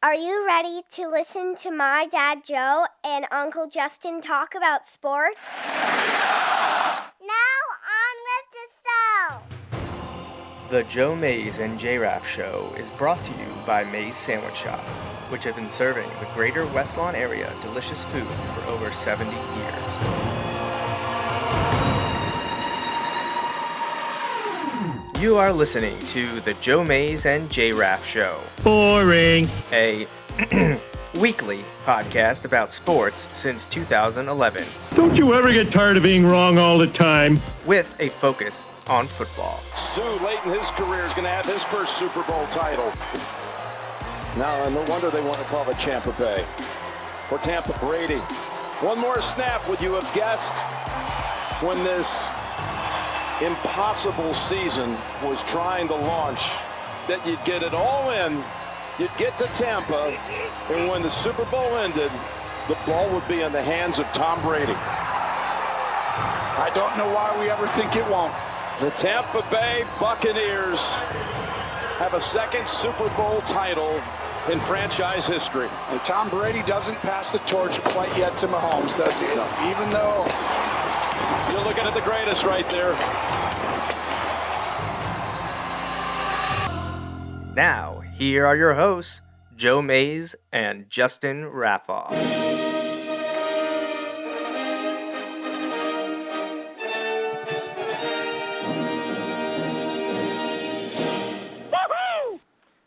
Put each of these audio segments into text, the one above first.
Are you ready to listen to my dad Joe and Uncle Justin talk about sports? Now on with the show! The Joe Mays and J-Raff Show is brought to you by Mays Sandwich Shop, which have been serving the greater West Lawn area delicious food for over 70 years. You are listening to the Joe Mays and J-Raff Show. Boring. A weekly podcast about sports since 2011. Don't you ever get tired of being wrong all the time? With a focus on football. Sue, late in his career, is going to have his first Super Bowl title. Now, no wonder they want to call it Tampa Bay. Or Tampa Brady. One more snap, would you have guessed when this impossible season was trying to launch that you'd get it all in, you'd get to Tampa, and when the Super Bowl ended, the ball would be in the hands of Tom Brady. I don't know why we ever think it won't. The Tampa Bay Buccaneers have a second Super Bowl title in franchise history. And Tom Brady doesn't pass the torch quite yet to Mahomes, does he? No. Even though you're looking at the greatest right there. Now, here are your hosts, Joe Mays and Justin Raffoff.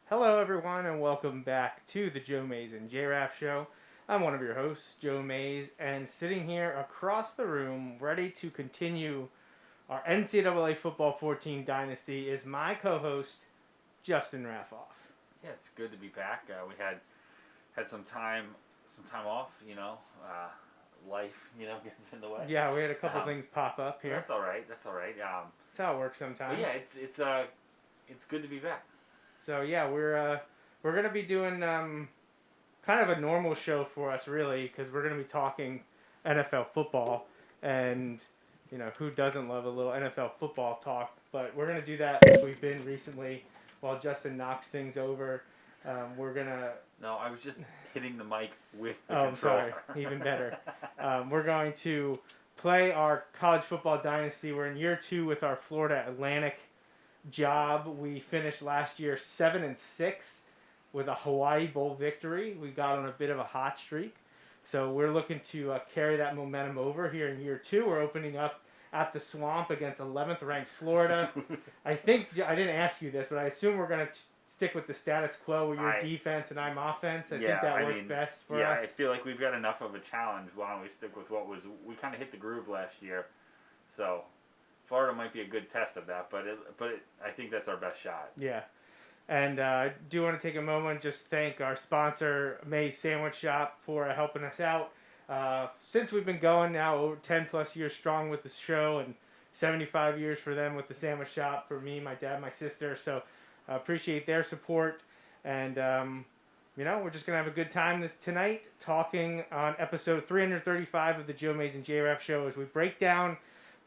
Hello, everyone, and welcome back to the Joe Mays and J-Raff Show. I'm one of your hosts, Joe Mays, and sitting here across the room, ready to continue our NCAA Football 14 Dynasty, is my co-host, Justin Raffoff. Yeah, it's good to be back. We had some time off. Life gets in the way. Yeah, we had a couple things pop up here. That's all right. That's how it works sometimes. But yeah, it's good to be back. So yeah, we're gonna be doing kind of a normal show for us, really, because we're gonna be talking NFL football, and who doesn't love a little NFL football talk? But we're gonna do that as we've been recently. While Justin knocks things over, we're gonna. No, I was just hitting the mic with the controller. Sorry, even better. We're going to play our college football dynasty. We're in year 2 with our Florida Atlantic job. We finished last year 7-6 with a Hawaii Bowl victory. We got on a bit of a hot streak, so we're looking to carry that momentum over here in year 2. We're opening up at the Swamp against 11th ranked Florida. I think I didn't ask you this, but I assume we're going to stick with the status quo where you're defense and I'm offense. I think that worked best for us. Yeah, I feel like we've got enough of a challenge. Why don't we stick with we kind of hit the groove last year, so Florida might be a good test of that, but I think that's our best shot. Yeah. And I do want to take a moment and just thank our sponsor, Mays Sandwich Shop, for helping us out. Since we've been going now over 10 plus years strong with the show, and 75 years for them with the sandwich shop, for me, my dad, my sister. So I appreciate their support. And, we're just going to have a good time tonight talking on episode 335 of the Joe Mays and J-Raff Show as we break down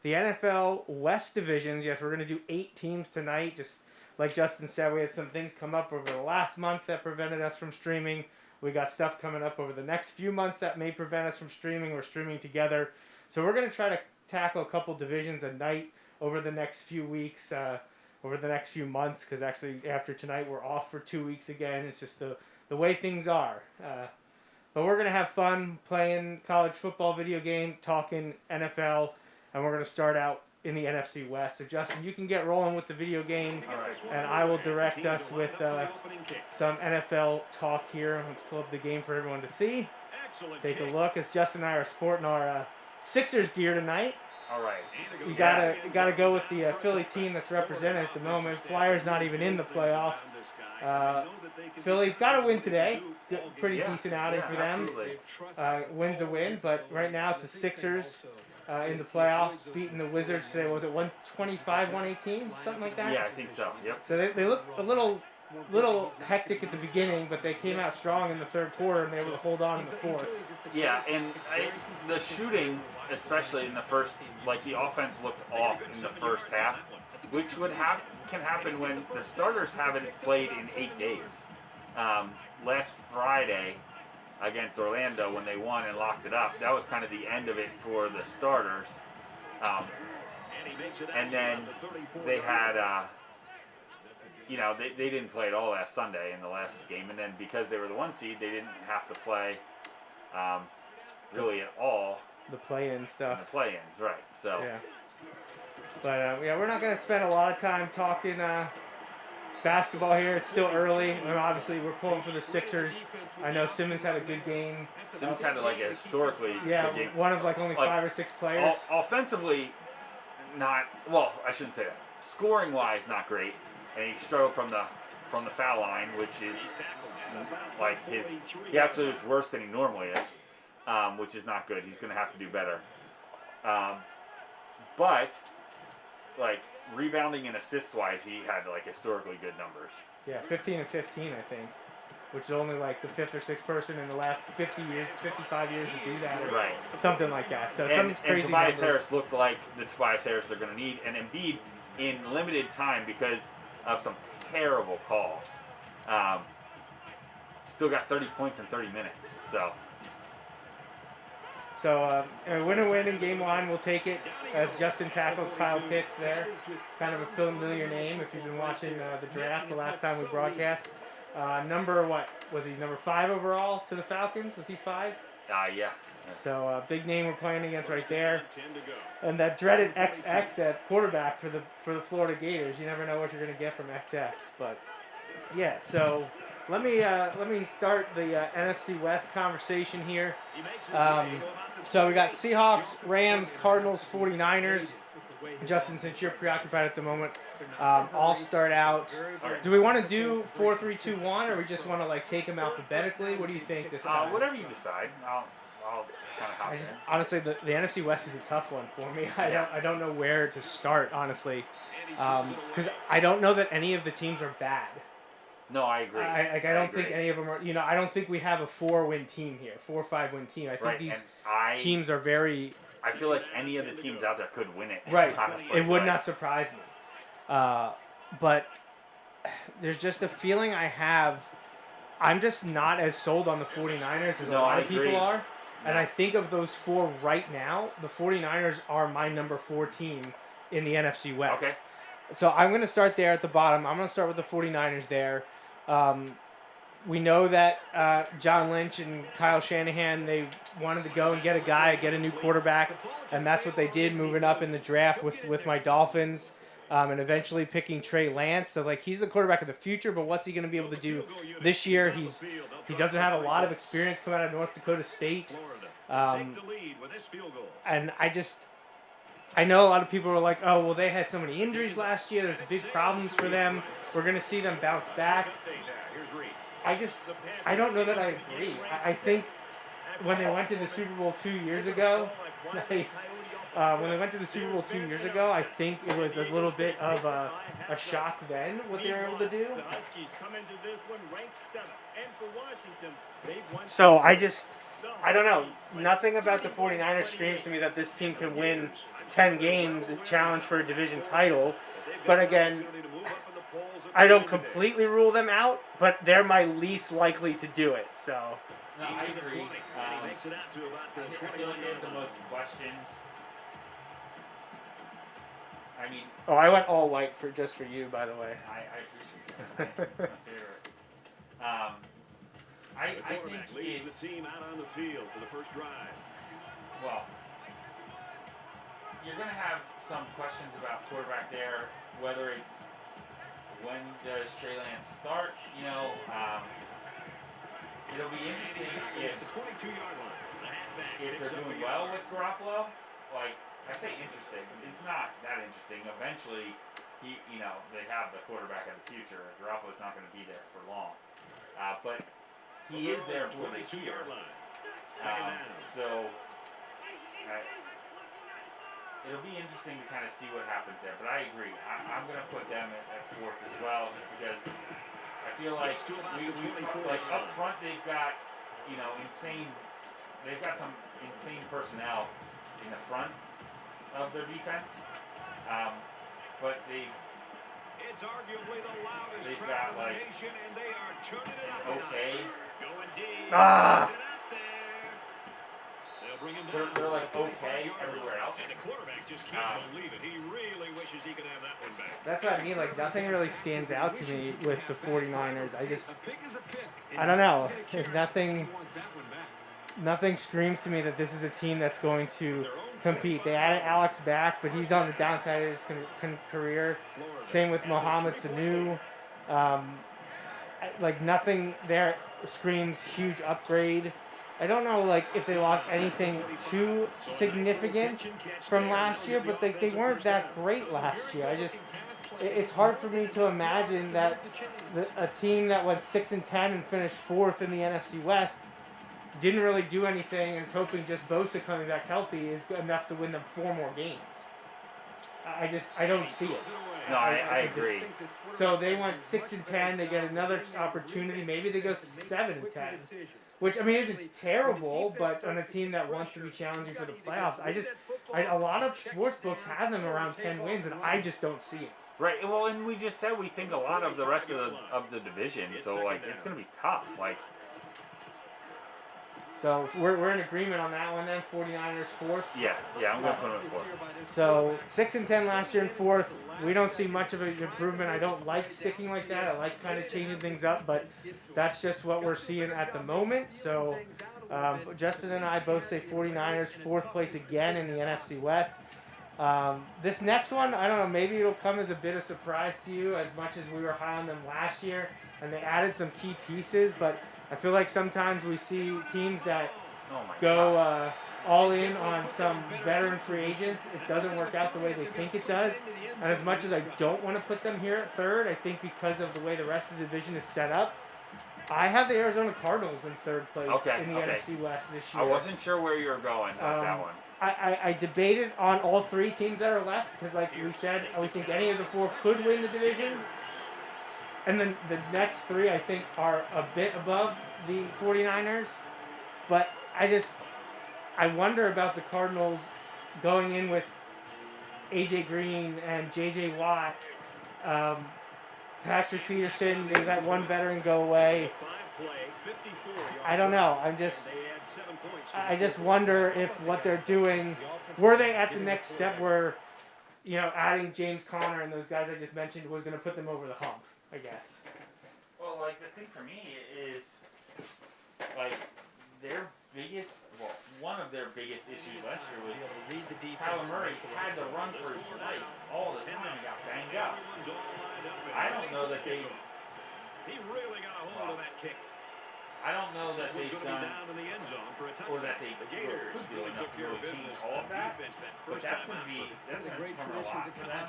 the NFL West divisions. Yes, we're going to do 8 teams tonight. Just like Justin said, we had some things come up over the last month that prevented us from streaming. We got stuff coming up over the next few months that may prevent us from streaming. We're streaming together. So we're going to try to tackle a couple divisions a night over the next few weeks, over the next few months, because actually after tonight we're off for 2 weeks again. It's just the way things are. But we're going to have fun playing college football video game, talking NFL, and we're going to start out in the NFC West. So Justin, you can get rolling with the video game, and I will direct us with some NFL talk here. Let's pull up the game for everyone to see. Take a look as Justin and I are sporting our Sixers gear tonight. All right. You gotta go with the Philly team that's represented at the moment. Flyers not even in the playoffs. Philly's got to win today. Pretty decent outing for them. Win's a win, but right now it's the Sixers in the playoffs, beating the Wizards today. Was it 125, 118, something like that? Yeah, I think so. Yep. So they looked a little hectic at the beginning, but they came out strong in the third quarter and they were able to hold on in the fourth. Yeah, and the shooting, especially in the first, the offense looked off in the first half, which can happen when the starters haven't played in 8 days. last Friday against Orlando when they won and locked it up. That was kind of the end of it for the starters. And then they had, they didn't play at all last Sunday in the last game. And then because they were the 1 seed, they didn't have to play really at all. The play-in stuff. The play-ins, right. So. Yeah. But, we're not going to spend a lot of time talking basketball here. It's still early. And obviously, we're pulling for the Sixers. I know Simmons had a good game. Simmons had a historically good game. One of only 5 or 6 players. Offensively, not well. I shouldn't say that. Scoring wise, not great, and he struggled from the foul line, which is he actually was worse than he normally is, which is not good. He's going to have to do better. But rebounding and assist wise, he had historically good numbers. Yeah, 15 and 15, I think, which is only the 5th or 6th person in the last 50 years, 55 years to do that, or right? Something like that. So and crazy Tobias numbers. Harris looked like the Tobias Harris they're going to need, and Embiid in limited time because of some terrible calls. Still got 30 points in 30 minutes. So win in game 1, we'll take it as Justin tackles Kyle Pitts there. Kind of a familiar name if you've been watching the draft the last time we broadcast. Number 5 overall to the Falcons? Was he 5? Yeah. So big name we're playing against right there. And that dreaded XX at quarterback for the Florida Gators. You never know what you're going to get from XX. But yeah, so let me start the NFC West conversation here. So we got Seahawks, Rams, Cardinals, 49ers. Justin, since you're preoccupied at the moment, I'll start out. Do we want to do 4-3-2-1, or we just want to take them alphabetically? What do you think this time? Whatever you decide. I'll kind of hop in. Honestly, the NFC West is a tough one for me. I don't know where to start, honestly, because I don't know that any of the teams are bad. No, I agree. I don't think any of them are. I don't think we have a 4-win team here, 4 or 5-win team. I think these teams are very. I feel like any of the teams out there could win it. Right. Honestly, it would not surprise me. But there's just a feeling I have. I'm just not as sold on the 49ers as a lot of people are. And I think of those 4 right now, the 49ers are my number 4 team in the NFC West. Okay. So I'm going to start there at the bottom. I'm going to start with the 49ers there. We know that John Lynch and Kyle Shanahan, they wanted to go and get a new quarterback, and that's what they did, moving up in the draft with my Dolphins, and eventually picking Trey Lance. So he's the quarterback of the future, but what's he going to be able to do this year? He doesn't have a lot of experience coming out of North Dakota State, and I know a lot of people are like, oh, well, they had so many injuries last year. There's big problems for them. We're going to see them bounce back. I don't know that I agree. I think when they went to the Super Bowl 2 years ago, when they went to the Super Bowl 2 years ago, I think it was a little bit of a shock then what they were able to do. So I don't know. Nothing about the 49ers screams to me that this team can win 10 games and challenge for a division title. But again, I don't completely rule them out, but they're my least likely to do it. So. No, I agree. I feel like they have the most questions. I mean. Oh, I went all white just for you, by the way. I appreciate that. That's my favorite. I think leads the team out on the field for the first drive. Well, you're going to have some questions about quarterback there, whether it's when does Trey Lance start? It'll be interesting if they're doing well with Garoppolo. I say interesting, it's not that interesting. Eventually, they have the quarterback of the future. Garoppolo's not going to be there for long, but he is there for this year. It'll be interesting to kind of see what happens there. But I agree. I'm going to put them at 4th as well, just because I feel like up front they've got they've got some insane personnel in the front of their defense, but They've got like okay. Ah. They're like okay everywhere else. That's what I mean. Like, nothing really stands out to me with the 49ers. I don't know. Nothing screams to me that this is a team that's going to compete. They added Alex back, but he's on the downside of his career. Same with Mohamed Sanu. Like, nothing there screams huge upgrade. I don't know, like, if they lost anything too significant from last year, but they weren't that great last year. It's hard for me to imagine that a team that went 6-10 and finished 4th in the NFC West didn't really do anything and is hoping just Bosa coming back healthy is enough to win them 4 more games. I don't see it. No, I agree. So they went 6-10. They get another opportunity. Maybe they go 7-10. Which, I mean, isn't terrible, but on a team that wants to be challenging for the playoffs, a lot of sports books have them around 10 wins, and I just don't see it. Right. Well, and we just said we think a lot of the rest of the division, so like it's gonna be tough. Like. So we're in agreement on that one then. 49ers 4th. Yeah, I'm gonna put them at 4th. So 6-10 last year and 4th. We don't see much of an improvement. I don't like sticking like that. I like kind of changing things up, but that's just what we're seeing at the moment. So Justin and I both say 49ers 4th place again in the NFC West. This next one, I don't know, maybe it'll come as a bit of surprise to you as much as we were high on them last year, and they added some key pieces, but I feel like sometimes we see teams that go all in on some veteran free agents. It doesn't work out the way they think it does. And as much as I don't want to put them here at 3rd, I think because of the way the rest of the division is set up, I have the Arizona Cardinals in 3rd place in the NFC West this year. I wasn't sure where you were going with that one. I debated on all 3 teams that are left because, like we said, we think any of the 4 could win the division. And then the next 3, I think, are a bit above the 49ers. But I wonder about the Cardinals going in with A.J. Green and J.J. Watt, Patrick Peterson. They let one veteran go away. I don't know. I just wonder if what they're doing, were they at the next step where, adding James Conner and those guys I just mentioned was going to put them over the hump, I guess. Well, like, the thing for me is, like, one of their biggest issues last year was Kyler Murray had to run for his life all the time and got banged up. I don't know that they've done, or that they could do enough to really change all of that, but that's going to determine a lot for them.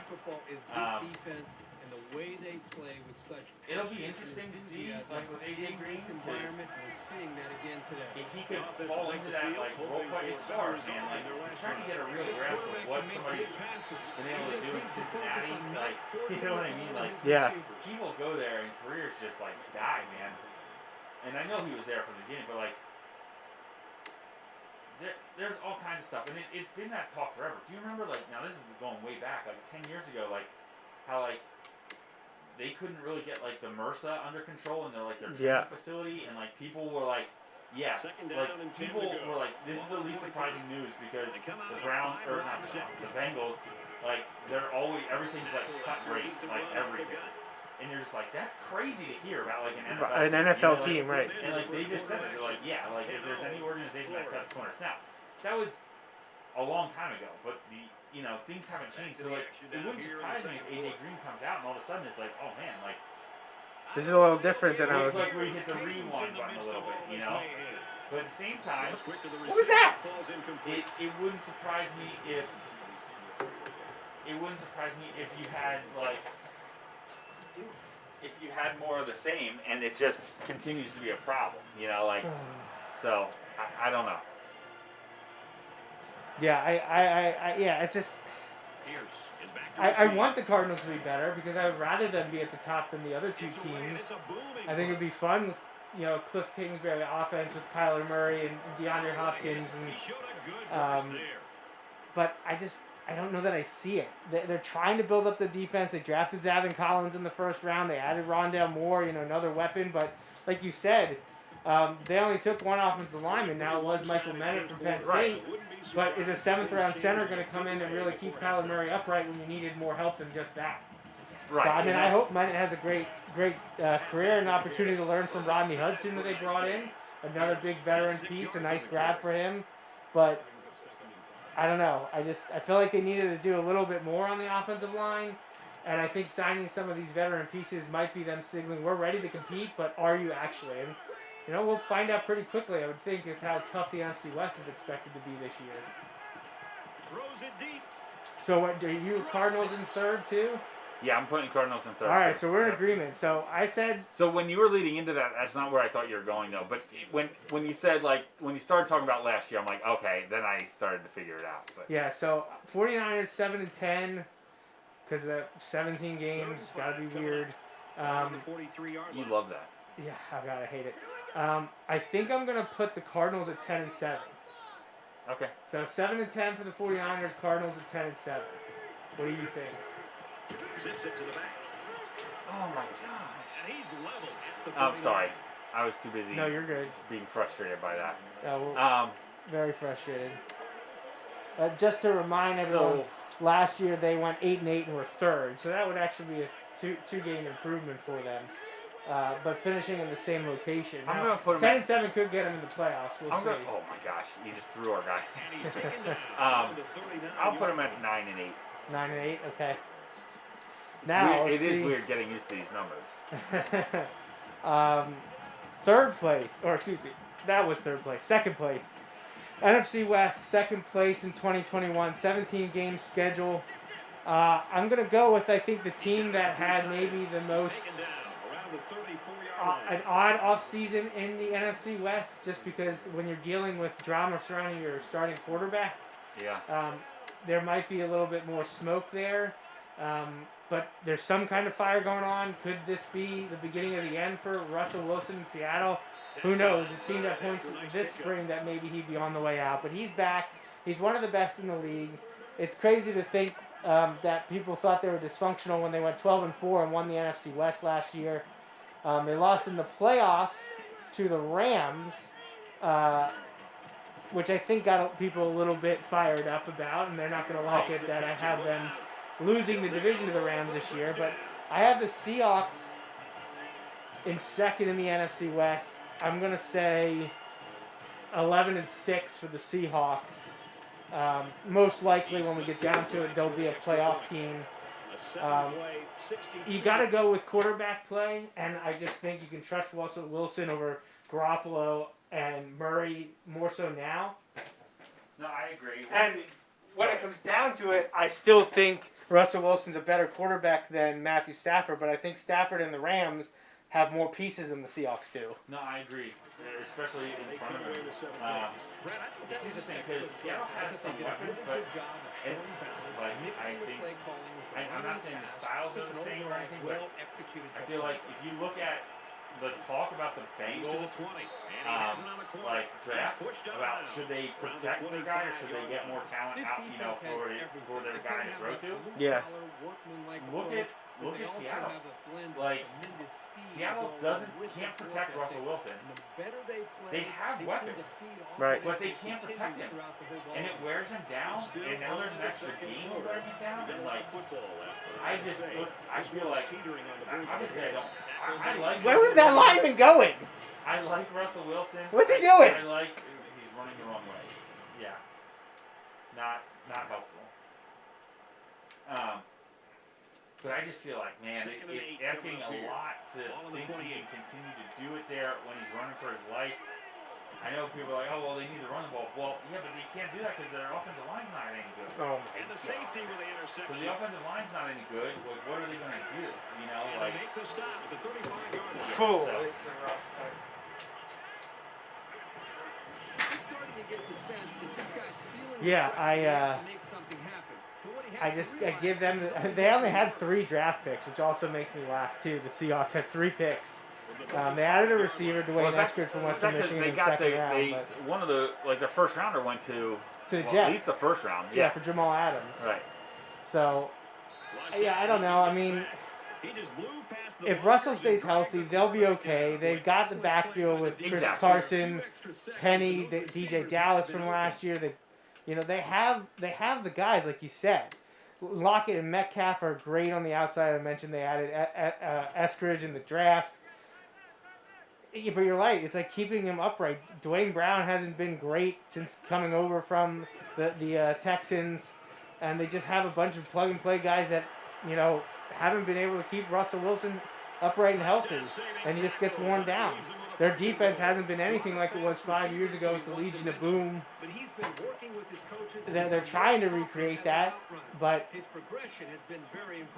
The way they play with such it'll be interesting to see, like with A.J. Green, environment, and we're seeing that again today. If he could fall into that like role play, it's hard, man. Like trying to get a real grasp of what somebody's been able to do in Cincinnati, like you know what I mean? Like he will go there and careers just like die, man. And I know he was there from the beginning, but like there's all kinds of stuff, and it's been that talk forever. Do you remember like now this is going way back, like 10 years ago, like how like they couldn't really get like the MRSA under control in their training facility, and like people were like, people were like, this is the least surprising news because the Bengals, like everything's like cut rate, like everything, and you're just like, that's crazy to hear about like an NFL team, right? And like they just said it, they're like, like if there's any organization that cuts corners, now that was a long time ago, but things haven't changed. So, like, it wouldn't surprise me if A.J. Green comes out and all of a sudden it's like, oh, man, like... This is a little different than I was... It's like where you hit the rewind button a little bit, But at the same time... What was that? It wouldn't surprise me if... It wouldn't surprise me if you had, like... If you had more of the same, and it just continues to be a problem, So, I don't know. Yeah, it's just... I want the Cardinals to be better because I would rather them be at the top than the other 2 teams. I think it would be fun with, Cliff Kingsbury offense with Kyler Murray and DeAndre Hopkins. But I don't know that I see it. They're trying to build up the defense. They drafted Zavin Collins in the first round. They added Rondale Moore, another weapon. But like you said, they only took one offensive lineman. Now it was Michael Bennett from Penn State. Right. But is a 7th-round center going to come in and really keep Kyler Murray upright when you needed more help than just that? Right. So, I and mean, I that's- hope Bennett has a great career and opportunity to learn from Rodney Hudson that they brought in. Another big veteran piece, a nice grab for him. But I don't know. I feel like they needed to do a little bit more on the offensive line. And I think signing some of these veteran pieces might be them signaling, we're ready to compete, but are you actually? And, we'll find out pretty quickly, I would think, of how tough the NFC West is expected to be this year. So what, are you Cardinals in third, too? Yeah, I'm putting Cardinals in third. All right, too. so we're in Yep. agreement. So I said... So when you were leading into that, that's not where I thought you were going, though. But when you said, when you started talking about last year, I'm like, okay, then I started to figure it out. But Yeah, so 49ers 7-10, because the 17 games, gotta be weird. you love that. Yeah, I hate it. I think I'm gonna put the Cardinals at 10-7. Okay. So 7-10 for the 49ers, Cardinals at 10-7. What do you think? Oh my gosh. I'm sorry. I was too busy No, you're good. being frustrated by that. Well, very frustrated. Just to remind everyone, last year they went 8-8 and were third, so that would actually be a two-game improvement for them. But finishing in the same location. I'm Now, gonna put 'em 10-7 could get them in the playoffs. We'll see. Oh my gosh, you just threw our guy. I'll put him at 9-8. 9-8, okay. It's Now weird. It let's is see. weird getting used to these numbers. Third place, or excuse me, that was third place. Second place, NFC West, second place in 2021, 17-game schedule. I'm gonna go with I think the team that had maybe the most an odd offseason in the NFC West, just because when you're dealing with drama surrounding your starting quarterback, Yeah. there might be a little bit more smoke there. But there's some kind of fire going on. Could this be the beginning of the end for Russell Wilson in Seattle? Who knows? It seemed at points this spring that maybe he'd be on the way out. But he's back. He's one of the best in the league. It's crazy to think that people thought they were dysfunctional when they went 12-4 and won the NFC West last year. They lost in the playoffs to the Rams, which I think got people a little bit fired up about, and they're not going to like it that I have them losing the division to the Rams this year. But I have the Seahawks in second in the NFC West. I'm going to say 11-6 for the Seahawks. Most likely when we get down to it, they'll be a playoff team. You got to go with quarterback play, and I just think you can trust Russell Wilson over Garoppolo and Murray more so now. No, I agree. And when it comes down to it, I still think Russell Wilson's a better quarterback than Matthew Stafford, but I think Stafford and the Rams have more pieces than the Seahawks do. No, I agree, especially in front of him. It's interesting because Seattle has some weapons, but I think I'm not saying the styles are the same or anything, but I feel like if you look at the talk about the Bengals, draft about should they protect the guy or should they get more talent out, for their guy to throw to? Yeah. Look at Seattle. Seattle can't protect Russell Wilson. They have weapons, Right. but they can't protect him, and it wears him down. And now there's an extra game to wear him down. And I feel like obviously I don't. I like. Where was that lineman going? I like Russell Wilson. What's he doing? I like he's running the wrong way. Yeah. Not helpful. But I just feel like, man, it's asking a lot to think he can continue to do it there when he's running for his life. I know people are like, oh, well, they need to run the ball. Well, yeah, but they can't do that because their offensive line's not any good. Oh, And the safety with the interception. So the offensive line's not any good. Like, what are they going to do? Make the stop at the 35-yard line. Full. So, This is a rough start. Yeah, I give them. They only had 3 draft picks, which also makes me laugh too. The Seahawks had 3 picks. They added a receiver, Dwayne Was that- Eskridge from was Western that 'cause Michigan they in the got second the, round. they But one of the their first rounder went to to the well, Jets. at least the first round. Yeah, for Jamal Adams. Right. So, yeah, I don't know. I mean, if Russell stays healthy, they'll be okay. They've got the backfield with Chris Exactly. Carson, Penny, DJ Dallas from last year. They have the guys like you said. Lockett and Metcalf are great on the outside. I mentioned they added Eskridge in the draft. Yeah, but you're right. It's like keeping him upright. Dwayne Brown hasn't been great since coming over from the Texans, and they just have a bunch of plug and play guys that haven't been able to keep Russell Wilson upright and healthy, and he just gets worn down. Their defense hasn't been anything like it was 5 years ago with the Legion of Boom. They're trying to recreate that, but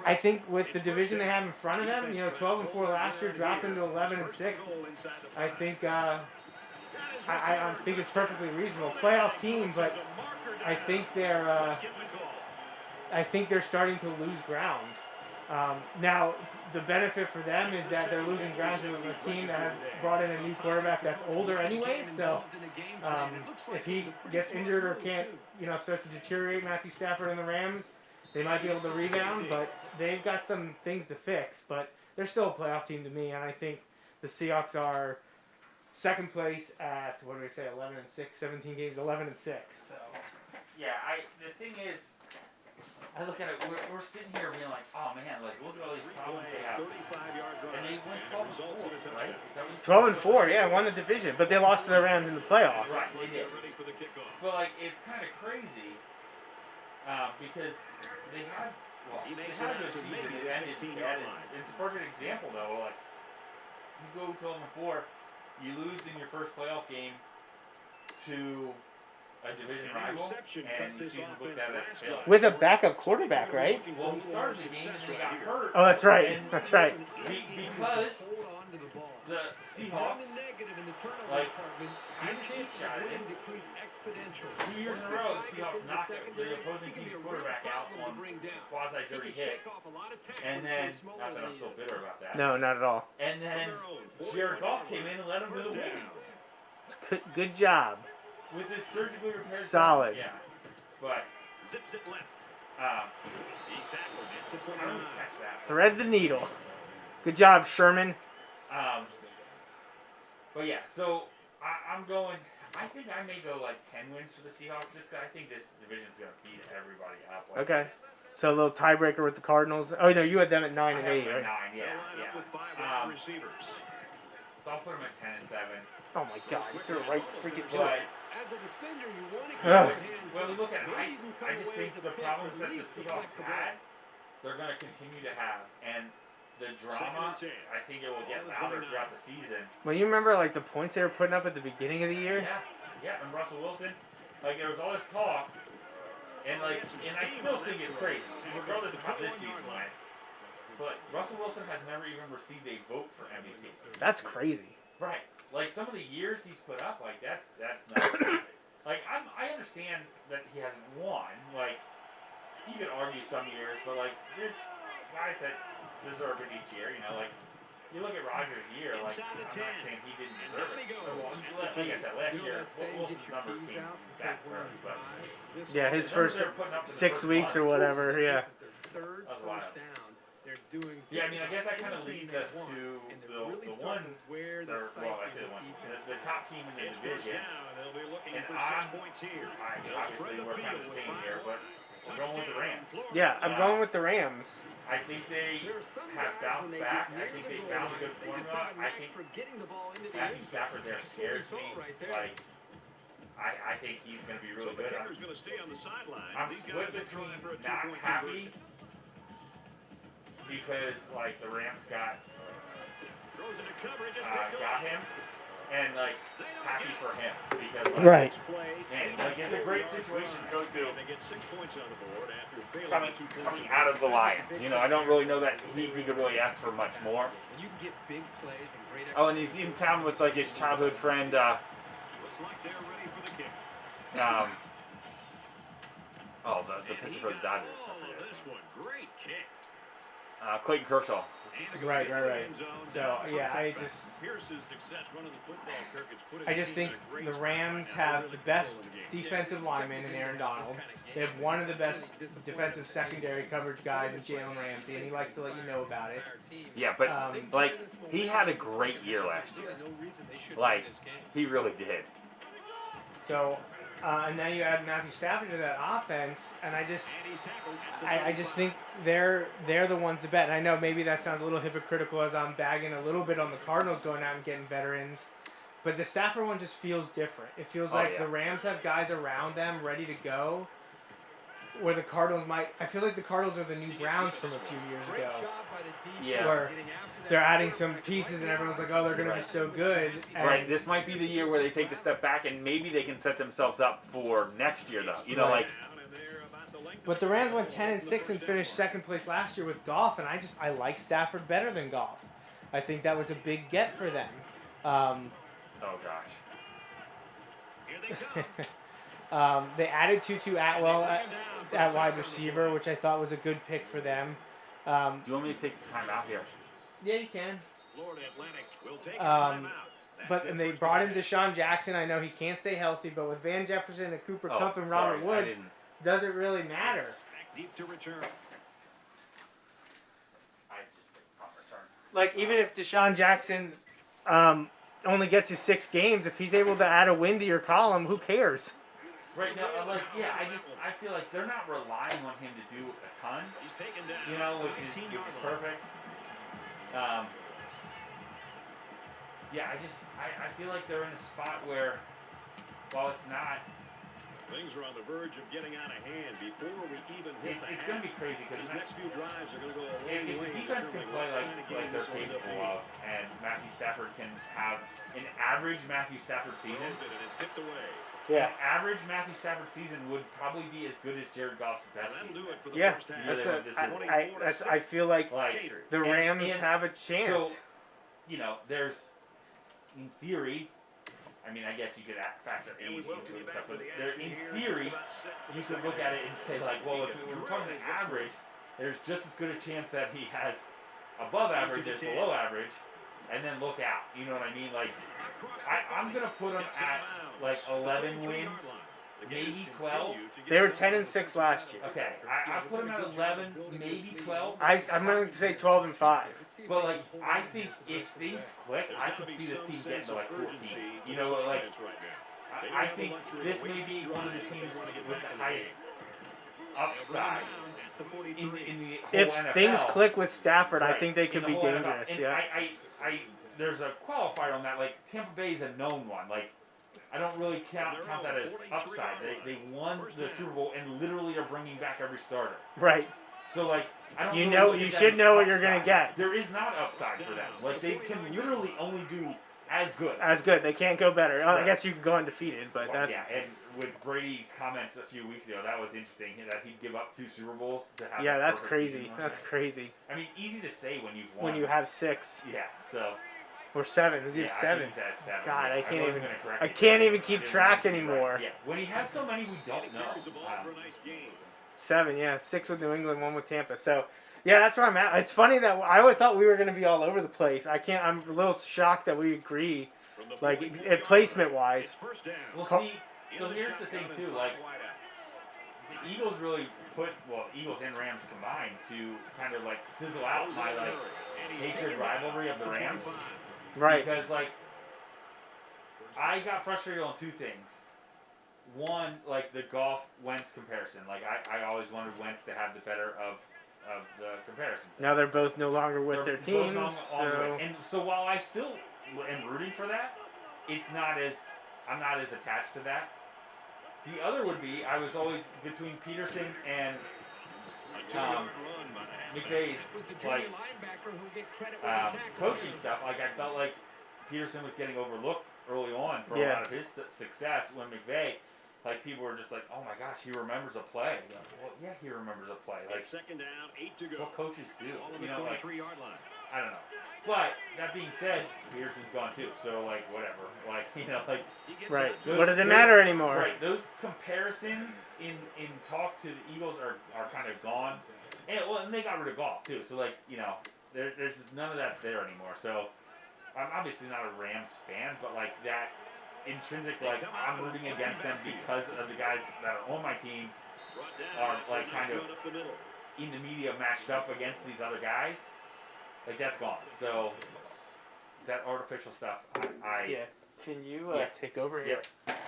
I think with the division they have in front of them, 12-4 last year, dropping to 11-6, I think I think it's perfectly reasonable. Playoff team, but I think they're starting to lose ground. Now, the benefit for them is that they're losing ground to a team that has brought in a new quarterback that's older anyways. So, if he gets injured or can't, starts to deteriorate, Matthew Stafford and the Rams, they might be able to rebound. But they've got some things to fix. But they're still a playoff team to me, and I think the Seahawks are second place at 11-6, 17 games, 11-6. So, Yeah, the thing is, I look at it, we're sitting here being like, oh man, like look at all these problems they have. And they went 12-4, right? Is that what you 12-4, yeah, won the division, but they lost to the Rams in the playoffs. Right, they did. But like, it's kind of crazy because they had a good season. It ended. It's a perfect example though. Like, you go 12-4, you lose in your first playoff game to a division rival, and the season looked at as a failure. With a backup quarterback, right? Well, he started the game and then he got hurt. Oh, that's right. And That's right. Because the Seahawks, like, kind of cheap shot it. 2 years in a row, the Seahawks knocked the opposing team's quarterback out on quasi-dirty hit. And then, not that I'm so bitter about that. No, not at all. And then Jared Goff came in and led him to the win. Good job. With his surgically repaired Solid. Yeah. But zips it left. He's tackled it. I don't catch that. Thread the needle. Good job, Sherman. But yeah, so I'm going. I think I may go like 10 wins for the Seahawks just because I think this division's gonna beat everybody up. Like Okay. So a little tiebreaker with the Cardinals. Oh no, you had them at 9 and 8, right? 9, yeah. So I'll put them at 10-7. Oh my God, you threw it right freaking to But it. well, look at it. I just think the problems that the Seahawks had, they're going to continue to have, and the drama, I think it will get louder throughout the season. Well, you remember like the points they were putting up at the beginning of the year? Yeah, and Russell Wilson, like there was all this talk, and I still think it's crazy, regardless of how this season went. But Russell Wilson has never even received a vote for MVP. That's crazy. Right. Like some of the years he's put up, like that's nuts. Like I understand that he hasn't won. Like you could argue some years, but like there's guys that deserve it each year. Like you look at Rodgers' year. Like I'm not saying he didn't deserve it. Like I said last year, Wilson's numbers came back for him, but Yeah, his first 6 weeks or whatever. Yeah. That was wild. Yeah, I mean, I guess that kind of leads us to the one, I say the one, the top team in the division. And obviously we're kind of the same here, but we're going with the Rams. Yeah, I'm going with the Rams. I think they have bounced back. I think they found a good formula. I think Matthew Stafford there scares me. Like, I think he's going to be really good. I'm split between not happy because like the Rams got him, and like happy for him because like, Right. man, like it's a great situation to go to. Coming out of the Lions, I don't really know that he could really ask for much more. Oh, and he's in town with like his childhood friend. The pitcher for the Dodgers. I forget his name. Clayton Kershaw. Right. So yeah, I just think the Rams have the best defensive lineman in Aaron Donald. They have one of the best defensive secondary coverage guys in Jalen Ramsey, and he likes to let you know about it. Yeah, but he had a great year last year. Like, he really did. So, and then you add Matthew Stafford to that offense, and I just think they're the ones to bet. And I know maybe that sounds a little hypocritical as I'm bagging a little bit on the Cardinals going out and getting veterans, but the Stafford one just feels different. It feels like the Rams have guys around them ready to go, where the Cardinals might. I feel like the Cardinals are the new Browns from a few years ago. Yeah. Where they're adding some pieces and everyone's like, oh, they're going to be so good. And Right. This might be the year where they take the step back and maybe they can set themselves up for next year, though. You know, Right. But the Rams went 10-6 and finished second place last year with Goff, and I like Stafford better than Goff. I think that was a big get for them. Oh, gosh. They added Tutu Atwell at wide receiver, which I thought was a good pick for them. Do you want me to take the time out here? Yeah, you can. And they brought in Deshaun Jackson. I know he can't stay healthy, but with Van Jefferson and Cooper Kupp and Robert Woods, does it really matter? Like, even if Deshaun Jackson's only gets you 6 games, if he's able to add a win to your column, who cares? Right now, I feel like they're not relying on him to do a ton, you know, which is perfect. I feel like they're in a spot where, while it's not, things are on the verge of getting out of hand before we even hit it's going to be crazy because these next few drives are going to go a long if way. the defense can play like they're capable of, and Matthew Stafford can have an average Matthew Stafford season. Yeah. An average Matthew Stafford season would probably be as good as Jared Goff's best season. Yeah, I feel like the Rams have a chance. So, you know, there's, in theory, I mean, I guess you could factor age into it and stuff, but in theory, you could look at it and say, like, well, if we're talking the average, there's just as good a chance that he has above average as below average, and then look out. You know what I mean? Like, I'm going to put him at, like, 11 wins, maybe 12. They were 10-6 last year. Okay, I put him at 11, maybe 12. I'm going to say 12-5. But, like, I think if things click, I could see this team getting to, like, 14. You know, like, I think this may be one of the teams with the highest upside in the whole If NFL. things click with Stafford, Right, I think they could in be the whole NFL. dangerous. And Yeah. I there's a qualifier on that. Like, Tampa Bay is a known one. Like, I don't really count that as upside. They won the Super Bowl and literally are bringing back every starter. Right. So, like, I don't You really know, look you at that should as know what you're upside. going to get. There is not upside for them. Like, they can literally only do as good. As good. They can't go better. I Right. guess you could go undefeated, but that. Yeah, and with Brady's comments a few weeks ago, that was interesting. That he'd give up 2 Super Bowls to have. Yeah, a that's perfect crazy. season. That's crazy. I mean, easy to say when you've won. When you have 6 Yeah. So. or 7, is he Yeah, 7? I think he's at 7. God, Yeah, I can't wasn't even. gonna correct I you. can't even keep didn't track want to, right. anymore. Yeah, when he has so many, we don't know. 7, yeah, 6 with New England, 1 with Tampa. So, yeah, that's where I'm at. It's funny that I always thought we were going to be all over the place. I'm a little shocked that we agree, like placement wise. Well, see, so here's the thing too. Like, the Eagles really Eagles and Rams combined to kind of like sizzle out my like hatred rivalry of the Rams. Right. Because like, I got frustrated on 2 things. One, like the Goff Wentz comparison. Like I always wanted Wentz to have the better of the comparisons. Now they're both no longer with their They're both teams. on the way. And so while I still am rooting for that, I'm not as attached to that. The other would be I was always between Peterson and McVay's like coaching stuff. Like I felt like Peterson was getting overlooked early on for a lot of his success when McVay. Like, people were just like, oh my gosh, he remembers a play. Like, well, yeah, he remembers a play. Like, second down, 8 to go. What coaches do. You know, like, 3-yard line. I don't know. But, that being said, Peterson's gone too. So, like, whatever. Like, you know, like. Right. What does it matter anymore? Right. Those comparisons in talk to the Eagles are kind of gone. And they got rid of golf too. So like there's none of that's there anymore. So I'm obviously not a Rams fan, but like that intrinsic I'm rooting against them because of the guys that are on my team are like kind of in the media matched up against these other guys. Like that's gone. So that artificial stuff, Yeah. Can you take over here? Yep.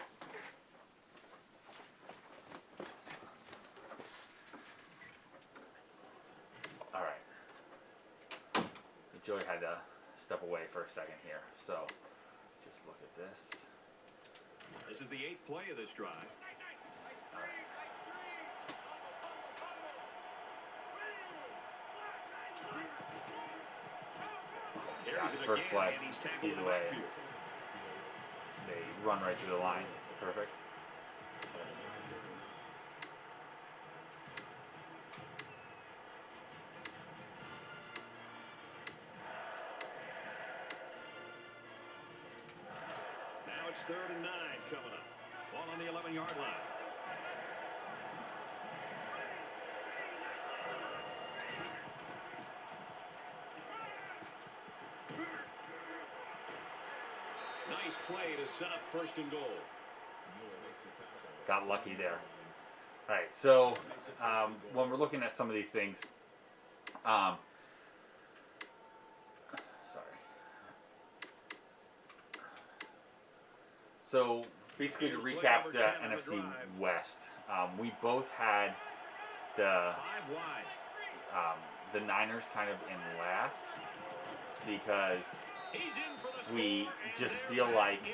All right. Joey had to step away for a second here, so just look at this. This is the 8th play of this drive. All right. Gosh, first play, he's away. They run right through the line. Perfect. Now it's 3rd and 9 coming up. Ball on the 11-yard line. Nice play to set up 1st and goal. Got lucky there. All right, so when we're looking at some of these things, sorry. So basically to recap the NFC West, we both had the Niners kind of in last because we just feel like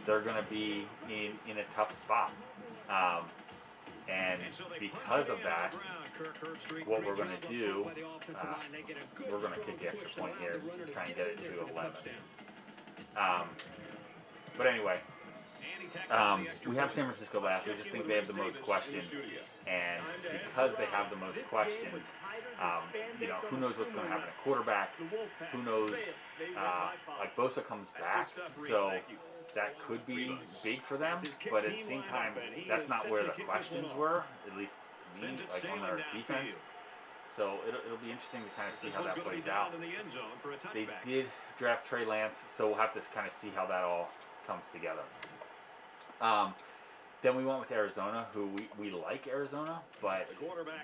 they're going to be in a tough spot. And because of that, what we're going to do, we're going to kick the extra point here, try and get it to 11. But anyway, we have San Francisco last. We just think they have the most questions. And because they have the most questions, who knows what's going to happen at quarterback? Who knows? Like Bosa comes back, so that could be big for them. But at the same time, that's not where the questions were, at least to me, like on their defense. So it'll be interesting to kind of see how that plays out. They did draft Trey Lance, so we'll have to kind of see how that all comes together. Then we went with Arizona, who we like Arizona, but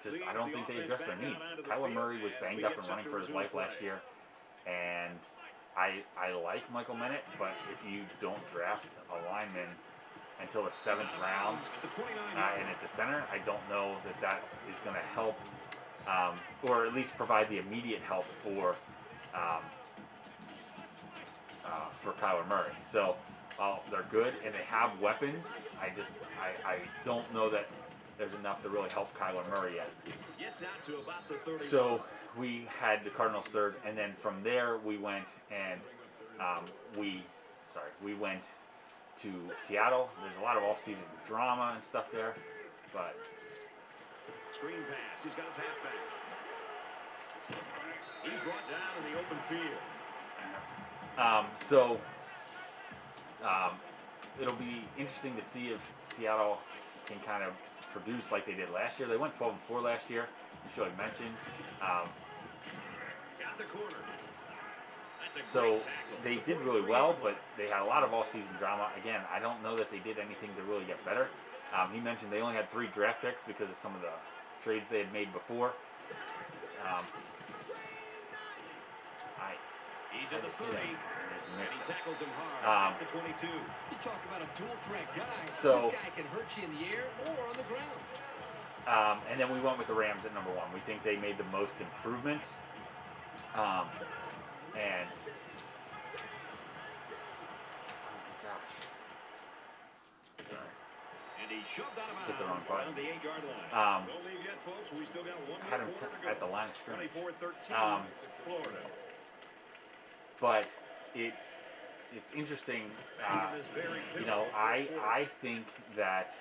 just I don't think they addressed their needs. Kyler Murray was banged up and running for his life last year, and I like Michael Bennett, but if you don't draft a lineman until the 7th round, and it's a center, I don't know that is going to help, or at least provide the immediate help for Kyler Murray. So. They're good and they have weapons. I don't know that there's enough to really help Kyler Murray yet. So we had the Cardinals 3rd, and then from there we went and we went to Seattle. There's a lot of off-season drama and stuff there, but screen pass. He's got his halfback. He's brought down in the open field. It'll be interesting to see if Seattle can kind of produce like they did last year. They went 12-4 last year, as Joey mentioned. Got the corner. So they did really well, but they had a lot of all-season drama. Again, I don't know that they did anything to really get better. He mentioned they only had 3 draft picks because of some of the trades they had made before. He's at the 30. And he tackles him hard at the 22. You talk about a dual threat guy. So, this guy can hurt you in the air or on the ground. And then we went with the Rams at number 1. We think they made the most improvements. And oh my gosh. Sorry. And he shoved out of hit the wrong button. the 8-yard line. Don't leave yet, folks. We still got one had him quarter to go. at the line of scrimmage. 24-13, Florida. But it's interesting. I think that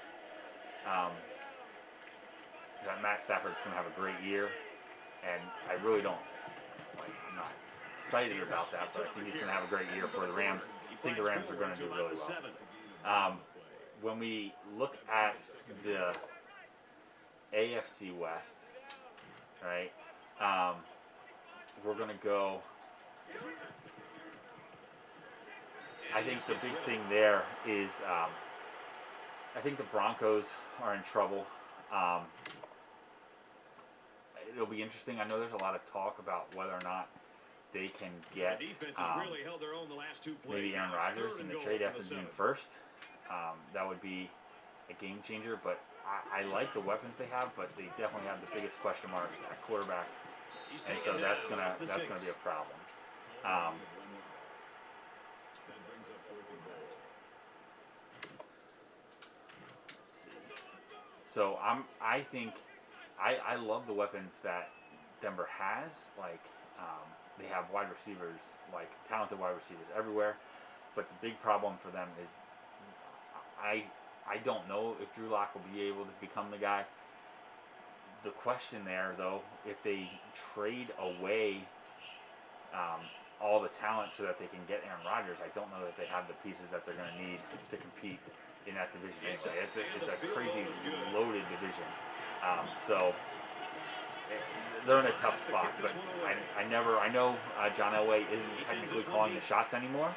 that Matt Stafford's going to have a great year, and I really don't I'm not excited about that, but I think he's going to have a great year for the Rams. I think the Rams are going to do really well. When we look at the AFC West, right? We're going to go. I think the big thing there is I think the Broncos are in trouble. It'll be interesting. I know there's a lot of talk about whether or not they can get maybe Aaron Rodgers in the trade after June 1st. That would be a game changer, but I like the weapons they have, but they definitely have the biggest question marks at quarterback, and so that's gonna be a problem. Let's see. So I think I love the weapons that Denver has. Like they have wide receivers, like talented wide receivers everywhere, but the big problem for them is I don't know if Drew Lock will be able to become the guy. The question there, though, if they trade away all the talent so that they can get Aaron Rodgers, I don't know that they have the pieces that they're going to need to compete in that division anyway. It's a crazy loaded division. So they're in a tough spot, but I know John Elway isn't technically calling the shots anymore,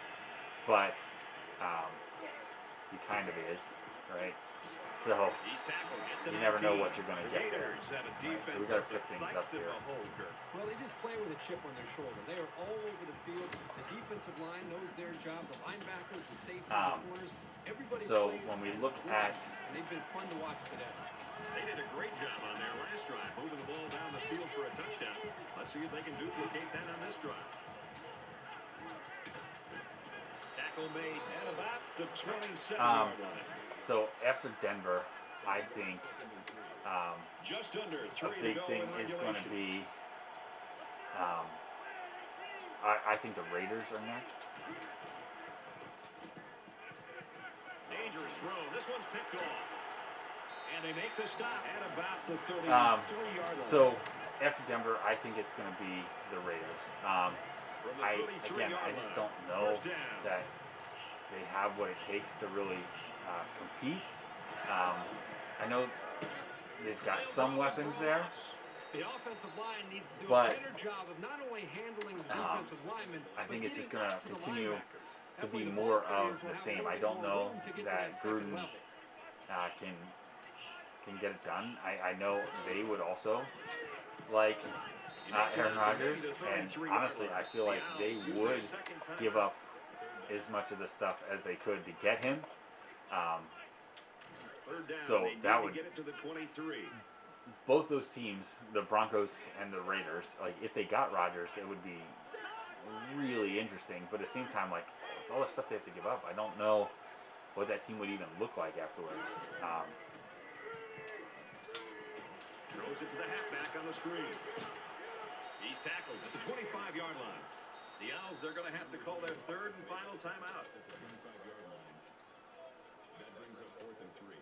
but he kind of is, right? So you never know what you're going to get there. Right, so we got to pick things up here. Well, they just play with a chip on their shoulder. They are all over the field. The defensive line knows their job. The linebackers, the safeties, the corners. Everybody. So when we look at, and they've been fun to watch today. They did a great job on their last drive, moving the ball down the field for a touchdown. Let's see if they can duplicate that on this drive. Tackle made at about the 27-yard line. So after Denver, I think Just under a big thing is going to be, I think the Raiders are next. Dangerous throw. This one's picked off. And they make the stop at about the 33-yard line. So after Denver, I think it's going to be the Raiders. I just don't know that they have what it takes to really compete. I know they've got some weapons there. The offensive line needs to do But, a better job of not only handling the defensive linemen, I think but it's just getting going up to the continue linebackers. to That be way the more ball of carriers the will have same. a I little don't more know room to get to that second Gruden level. can get it done. I know they would also like Aaron Rodgers, and honestly, I feel like they would give up as much of the stuff as they could to get him. So that would, both those teams, the Broncos and the Raiders, like if they got Rodgers, it would be really interesting. But at the same time, like with all the stuff they have to give up, I don't know what that team would even look like afterwards. Throws it to the halfback on the screen. He's tackled at the 25-yard line. The Owls, they're going to have to call their third and final timeout. That brings up 4th and 3.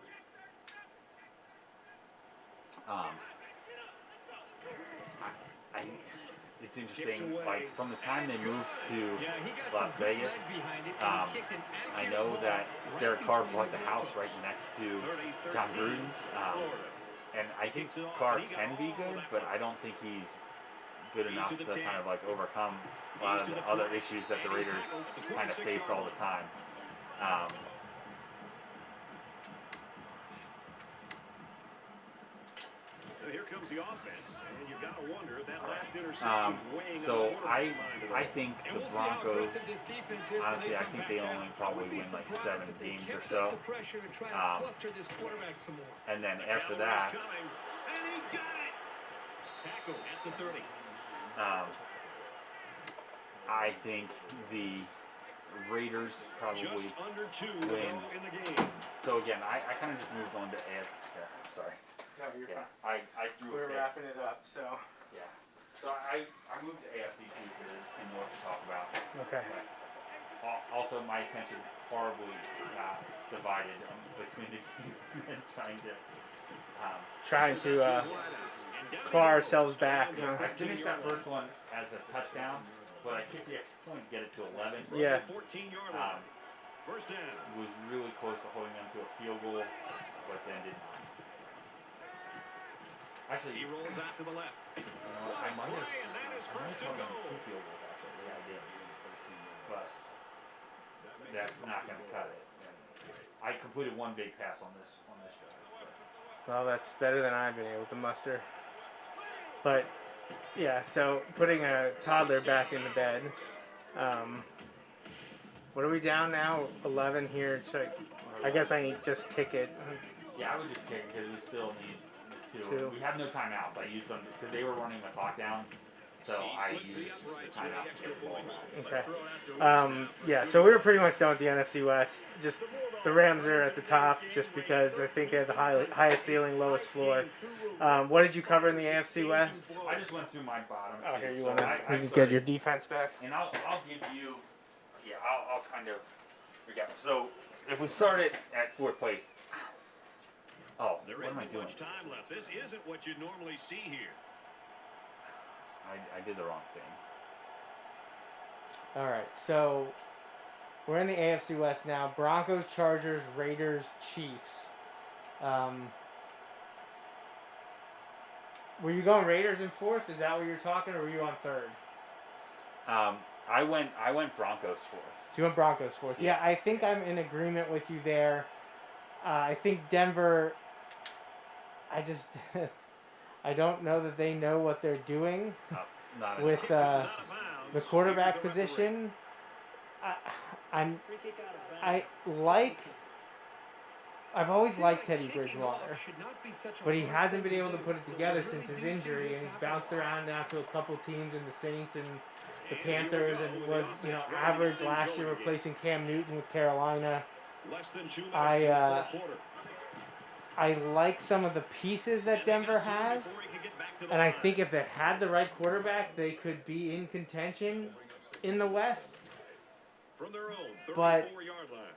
It's interesting, like from the time they moved to Las Vegas, I know that Derek Carr bought the house right next to John Gruden's, and I think Carr can be good, but I don't think he's good enough to kind of like overcome a lot of the other issues that the Raiders kind of face all the time. Here comes the offense, and you've got to wonder if that last interception weighing so on I think the Broncos, honestly, I think they only probably win like 7 games or so. And then after that, tackle at the 30. I think the Raiders probably win. So again, I kind of just moved on to AFC. Yeah, sorry. No, you're Yeah, fine. I threw We're it. wrapping it up, so. Yeah. So I moved to AFC too because there's more to talk about. Okay. But also, my attention horribly divided between the teams and Trying to claw ourselves back. I finished that first one as a touchdown, but I kicked the extra point to get it to 11. Yeah. 14-yard line. First down. Was really close to holding them to a field goal, but then did not. Actually, He rolls out to the left. I might have. And that is I might first have and called goal. him 2 field goals actually. Yeah, I did. But that's not going to cut it. I completed 1 big pass on this drive. Well, that's better than I've been able to muster. But yeah, so putting a toddler back into bed. What are we down now? 11 here. So I guess I need just kick it. Yeah, I would just kick because we still need 2. Two. We have no timeouts. I used them because they were running the clock down. So I used the timeouts to get the ball back. Okay. Yeah, so we were pretty much done with the NFC West. Just the Rams are at the top just because I think they have the highest ceiling, lowest floor. What did you cover in the AFC West? I just went through my bottom. Oh, two. here you So want I to get started- your defense back? And I'll give you, yeah, I'll kind of forget. So if we started at 4th place, oh, There what am I isn't doing? much time left. This isn't what you normally see here. I did the wrong thing. All right, so we're in the AFC West now. Broncos, Chargers, Raiders, Chiefs. Were you going Raiders in 4th? Is that what you're talking, or were you on 3rd? I went Broncos 4th. So you went Broncos 4th. Yeah, I think I'm in agreement with you there. I think Denver, I don't know that they know what they're doing Not with Out of bounds. the quarterback position. I've always liked Teddy Bridgewater, but he hasn't been able to put it together since his injury, and he's bounced around now to a couple teams in the Saints and the Panthers, and was average last year replacing Cam Newton with Carolina. Less than 2 minutes in the fourth quarter. I like some of the pieces that Denver has, and I think if they had the right quarterback, they could be in contention in the West. From their own But 34-yard line.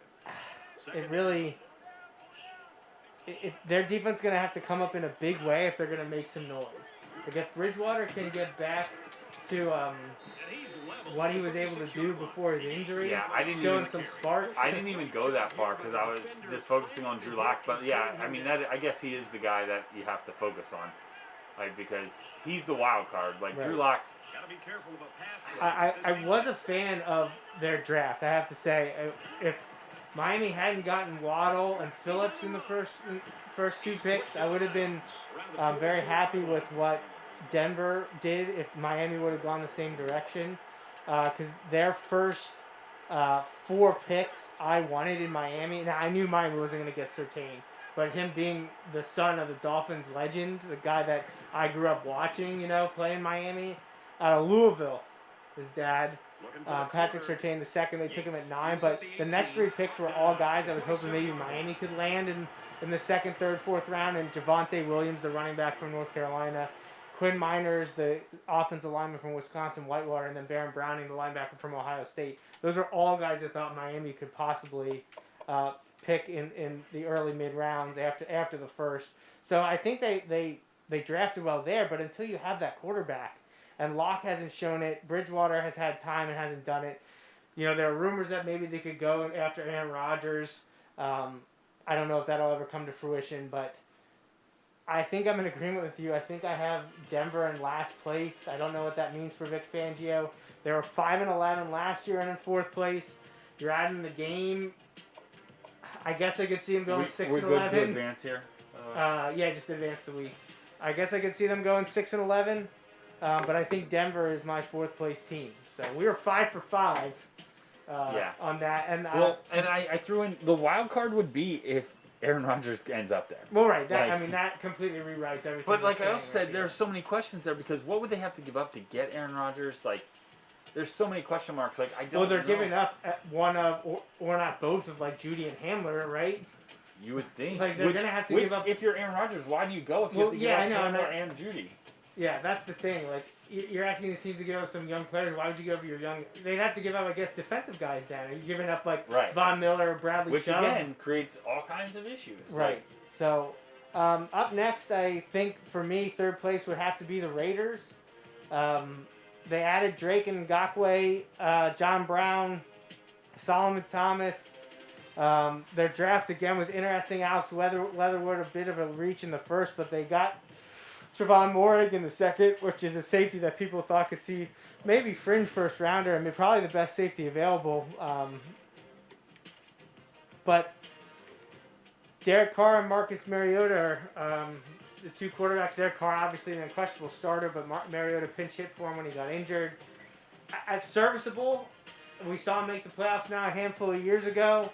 it really, their defense is going to have to come up in a big way if they're going to make some noise. Like if Bridgewater can get back to what he was able to do before his injury, Yeah, I didn't showing even- some sparks. I didn't even go that far because I was just focusing on Drew Lock. But yeah, I mean, I guess he is the guy that you have to focus on, like because he's the wild card. Like Right. Drew Lock. Gotta be careful about pass I was a fan of their draft. I have to say, if Miami hadn't gotten Waddle and Phillips in the first 2 picks, I would have been very happy with what Denver did if Miami would have gone the same direction. Because their first 4 picks I wanted in Miami. Now I knew Miami wasn't going to get Surtain, but him being the son of the Dolphins legend, the guy that I grew up watching, play in Miami, out of Louisville, his dad, Patrick Surtain the second. They took him at 9, but the next 3 picks were all guys I was hoping maybe Miami could land in the 2nd, 3rd, 4th round, and Javonte Williams, the running back from North Carolina, Quinn Miners, the offensive lineman from Wisconsin Whitewater, and then Baron Browning, the linebacker from Ohio State. Those are all guys I thought Miami could possibly pick in the early mid rounds after the first. So I think they drafted well there, but until you have that quarterback, and Locke hasn't shown it, Bridgewater has had time and hasn't done it. There are rumors that maybe they could go after Aaron Rodgers. I don't know if that'll ever come to fruition, but I think I'm in agreement with you. I think I have Denver in last place. I don't know what that means for Vic Fangio. They were 5-11 last year and in 4th place. You're adding the game. I guess I could see them going 6-11. We're good to advance here. Yeah, just advance the week. I guess I could see them going 6-11. But I think Denver is my 4th place team. So we were 5 for 5 on that. And I threw in the wild card would be if Aaron Rodgers ends up there. Well, right. That completely rewrites everything. But like I saying also said, right there's so many questions there because what would they have to give up to get Aaron Rodgers? Like, there's so many question marks. Like I don't. Well, they're know. giving up one of or not both of like Judy and Hamler, right? You would think. Like they're gonna have to give up. If you're Aaron Rodgers, why do you go if you have to give up Hamler and Judy? Yeah, that's the thing. Like you're asking the team to give up some young players. Why would you give up your young? They'd have to give up, I guess, defensive guys. Then are you giving up like Von Miller, Bradley Which Chubb? again creates all kinds of issues. Right. Like, so up next, I think for me, 3rd place would have to be the Raiders. They added Drake and Ngakoue, John Brown, Solomon Thomas. Their draft again was interesting. Alex Leatherwood, a bit of a reach in the first, but they got Trevon Moehrig in the second, which is a safety that people thought could see maybe fringe first rounder. I mean, probably the best safety available. But Derek Carr and Marcus Mariota are the two quarterbacks. Derek Carr, obviously an unquestionable starter, but Mariota pinch hit for him when he got injured. At serviceable, we saw him make the playoffs now a handful of years ago.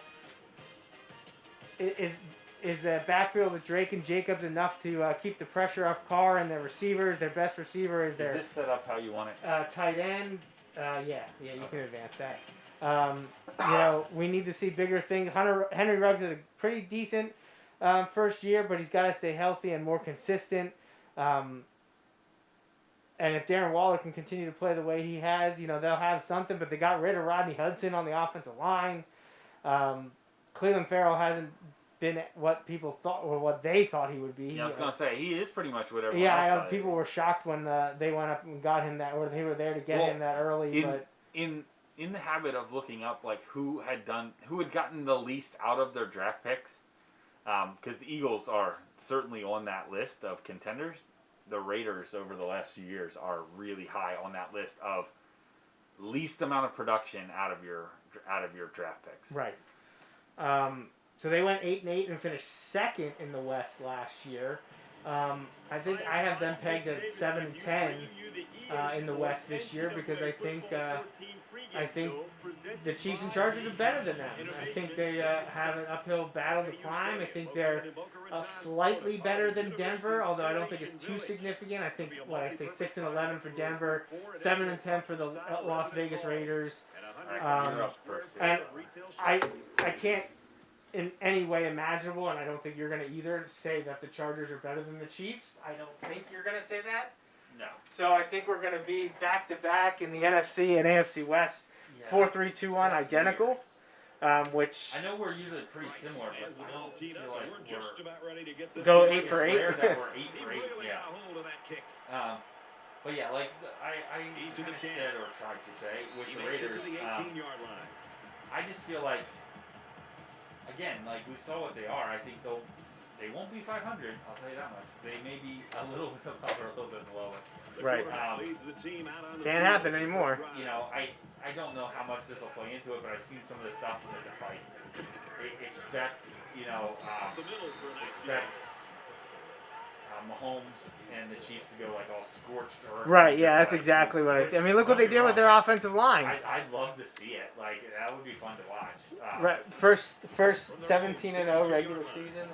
Is the backfield with Drake and Jacobs enough to keep the pressure off Carr and their receivers? Their best receiver is their... Is this set up how you want it? Tight end. Yeah, you can advance that. We need to see bigger things. Henry Ruggs is a pretty decent first year, but he's got to stay healthy and more consistent. And if Darren Waller can continue to play the way he has, they'll have something. But they got rid of Rodney Hudson on the offensive line. Cleveland Farrell hasn't been what people thought or what they thought he would be. Yeah, I was gonna say he is pretty much what everyone else thought. People were shocked when they went up and got him that, or they were there to get him that early. In the habit of looking up like who had gotten the least out of their draft picks, because the Eagles are certainly on that list of contenders. The Raiders over the last few years are really high on that list of least amount of production out of your draft picks. Right. So they went 8-8 and finished second in the West last year. I think I have them pegged at 7-10 in the West this year because I think the Chiefs and Chargers are better than them. I think they have an uphill battle to climb. I think they're slightly better than Denver, although I don't think it's too significant. I think 6-11 for Denver, 7-10 for the Las Vegas Raiders. And I can't in any way imaginable, and I don't think you're going to either say that the Chargers are better than the Chiefs. I don't think you're going to say that. No. So I think we're going to be back-to-back in the NFC and AFC West, 4-3-2-1, identical, which... I know we're usually pretty similar, but I don't feel like we're... Go 8 for 8? It's rare that we're 8 for 8, yeah. But yeah, like I kind of said or tried to say, with the Raiders, I just feel like, again, like we saw what they are. I think they won't be 500. I'll tell you that much. They may be a little bit above or a little bit below it. Right. Can't happen anymore. I don't know how much this will play into it, but I've seen some of the stuff that the fight. Expect Mahomes and the Chiefs to go like all scorched earth. Right, yeah, that's exactly what I mean, look what they did with their offensive line. I'd love to see it. Like, that would be fun to watch. Right, first 17-0 regular season.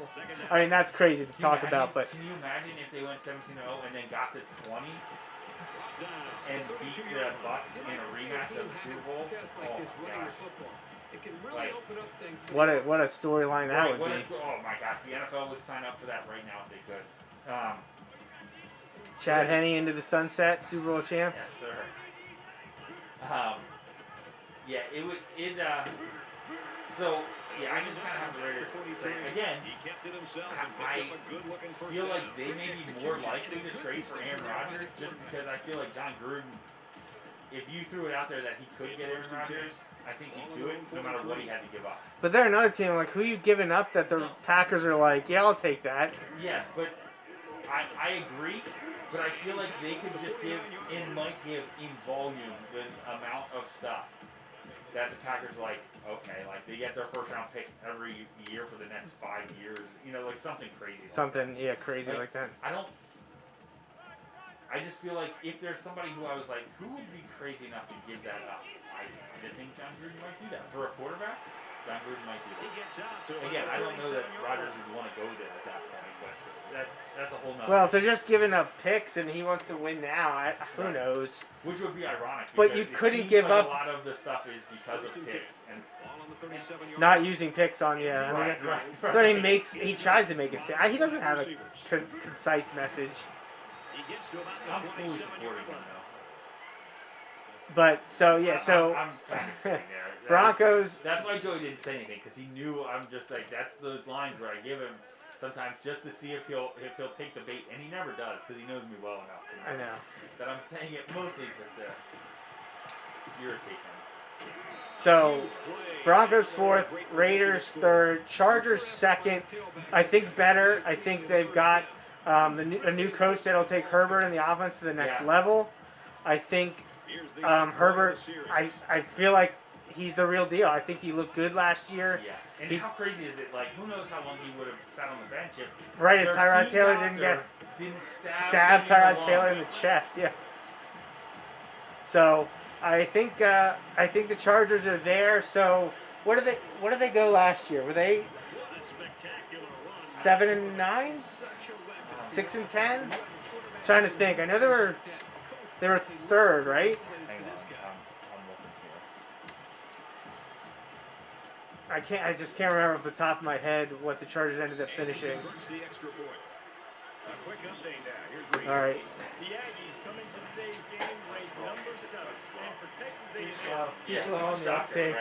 I mean, that's crazy to talk about, but... Can you imagine if they went 17-0 and then got to 20 and beat the Bucks in a rematch of the Super Bowl? Oh, my gosh. What a storyline that would be. Oh, my gosh. The NFL would sign up for that right now if they could. Chad Henne into the sunset, Super Bowl champ. Yes, sir. Yeah, it would. So yeah, I just kind of have the Raiders say again. I feel like they may be more likely to trade for Aaron Rodgers just because I feel like John Gruden. If you threw it out there that he could get Aaron Rodgers, I think he'd do it no matter what he had to give up. But they're another team like who you giving up that the Packers are like, yeah, I'll take that. Yes, but I agree. But I feel like they could just give in volume the amount of stuff that the Packers like, okay, like they get their first round pick every year for the next 5 years, like something crazy. Crazy like that. I just feel like if there's somebody who I was like, who would be crazy enough to give that up? I think John Gruden might do that. For a quarterback, John Gruden might do that. Again, I don't know that Rodgers would want to go there at that point, but that's a whole nother. Well, if they're just giving up picks and he wants to win now, who knows? Which would be ironic. But you couldn't give up. A lot of the stuff is because of picks and not using picks on Right. So he tries to make it. He doesn't have a concise message. I'm fully supporting him though. But so I'm Broncos. That's why Joey didn't say anything because he knew I'm just like that's those lines where I give him sometimes just to see if he'll take the bait, and he never does because he knows me well enough. I know. That I'm saying it mostly just to irritate him. So Broncos 4th, Raiders 3rd, Chargers 2nd. I think better. I think they've got A new coach that'll take Herbert and the offense to the next level. I think Herbert, I feel like he's the real deal. I think he looked good last year. Yeah. And how crazy is it? Like, who knows how long he would have sat on the bench if if Tyrod Taylor didn't stab Tyrod Taylor in the chest. Yeah. So I think the Chargers are there. So what did they go last year? Were they 7-9, 6-10? Trying to think. I know they were third, right? Hang on, I'm looking here. I just can't remember off the top of my head what the Chargers ended up finishing. All right. Too slow on the uptake.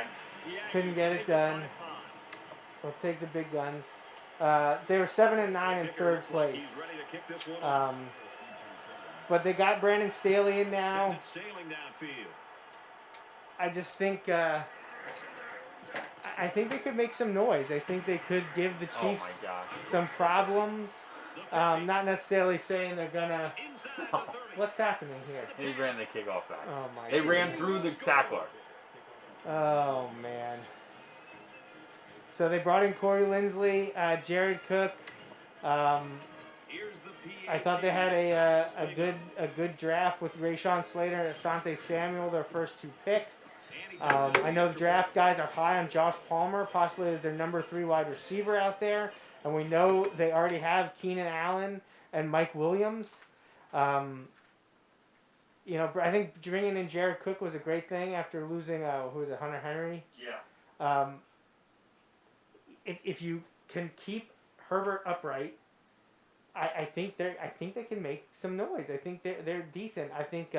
Couldn't get it done. We'll take the big guns. They were 7-9 in third place. But they got Brandon Staley in now. I just think I think they could make some noise. I think they could give the Chiefs some problems. Not necessarily saying they're gonna. What's happening here? He ran the kickoff back. Oh my! They ran through the tackler. Oh man! So they brought in Corey Linsley, Jared Cook. I thought they had a good draft with Rashawn Slater and Asante Samuel, their first 2 picks. I know the draft guys are high on Josh Palmer, possibly as their number 3 wide receiver out there. And we know they already have Keenan Allen and Mike Williams. I think bringing in Jared Cook was a great thing after losing, Hunter Henry? Yeah. If you can keep Herbert upright, I think they can make some noise. I think they're decent. I think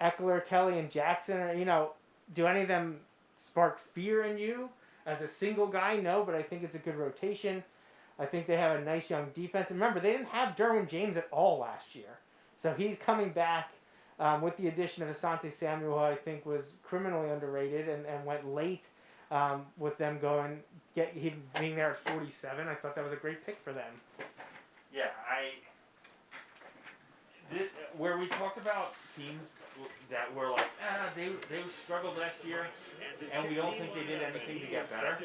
Eckler, Kelly, and Jackson are, do any of them spark fear in you as a single guy? No, but I think it's a good rotation. I think they have a nice young defense. And remember, they didn't have Derwin James at all last year. So he's coming back with the addition of Asante Samuel, who I think was criminally underrated and went late with them him being there at 47. I thought that was a great pick for them. Yeah, where we talked about teams that were like, they struggled last year, and we don't think they did anything to get better.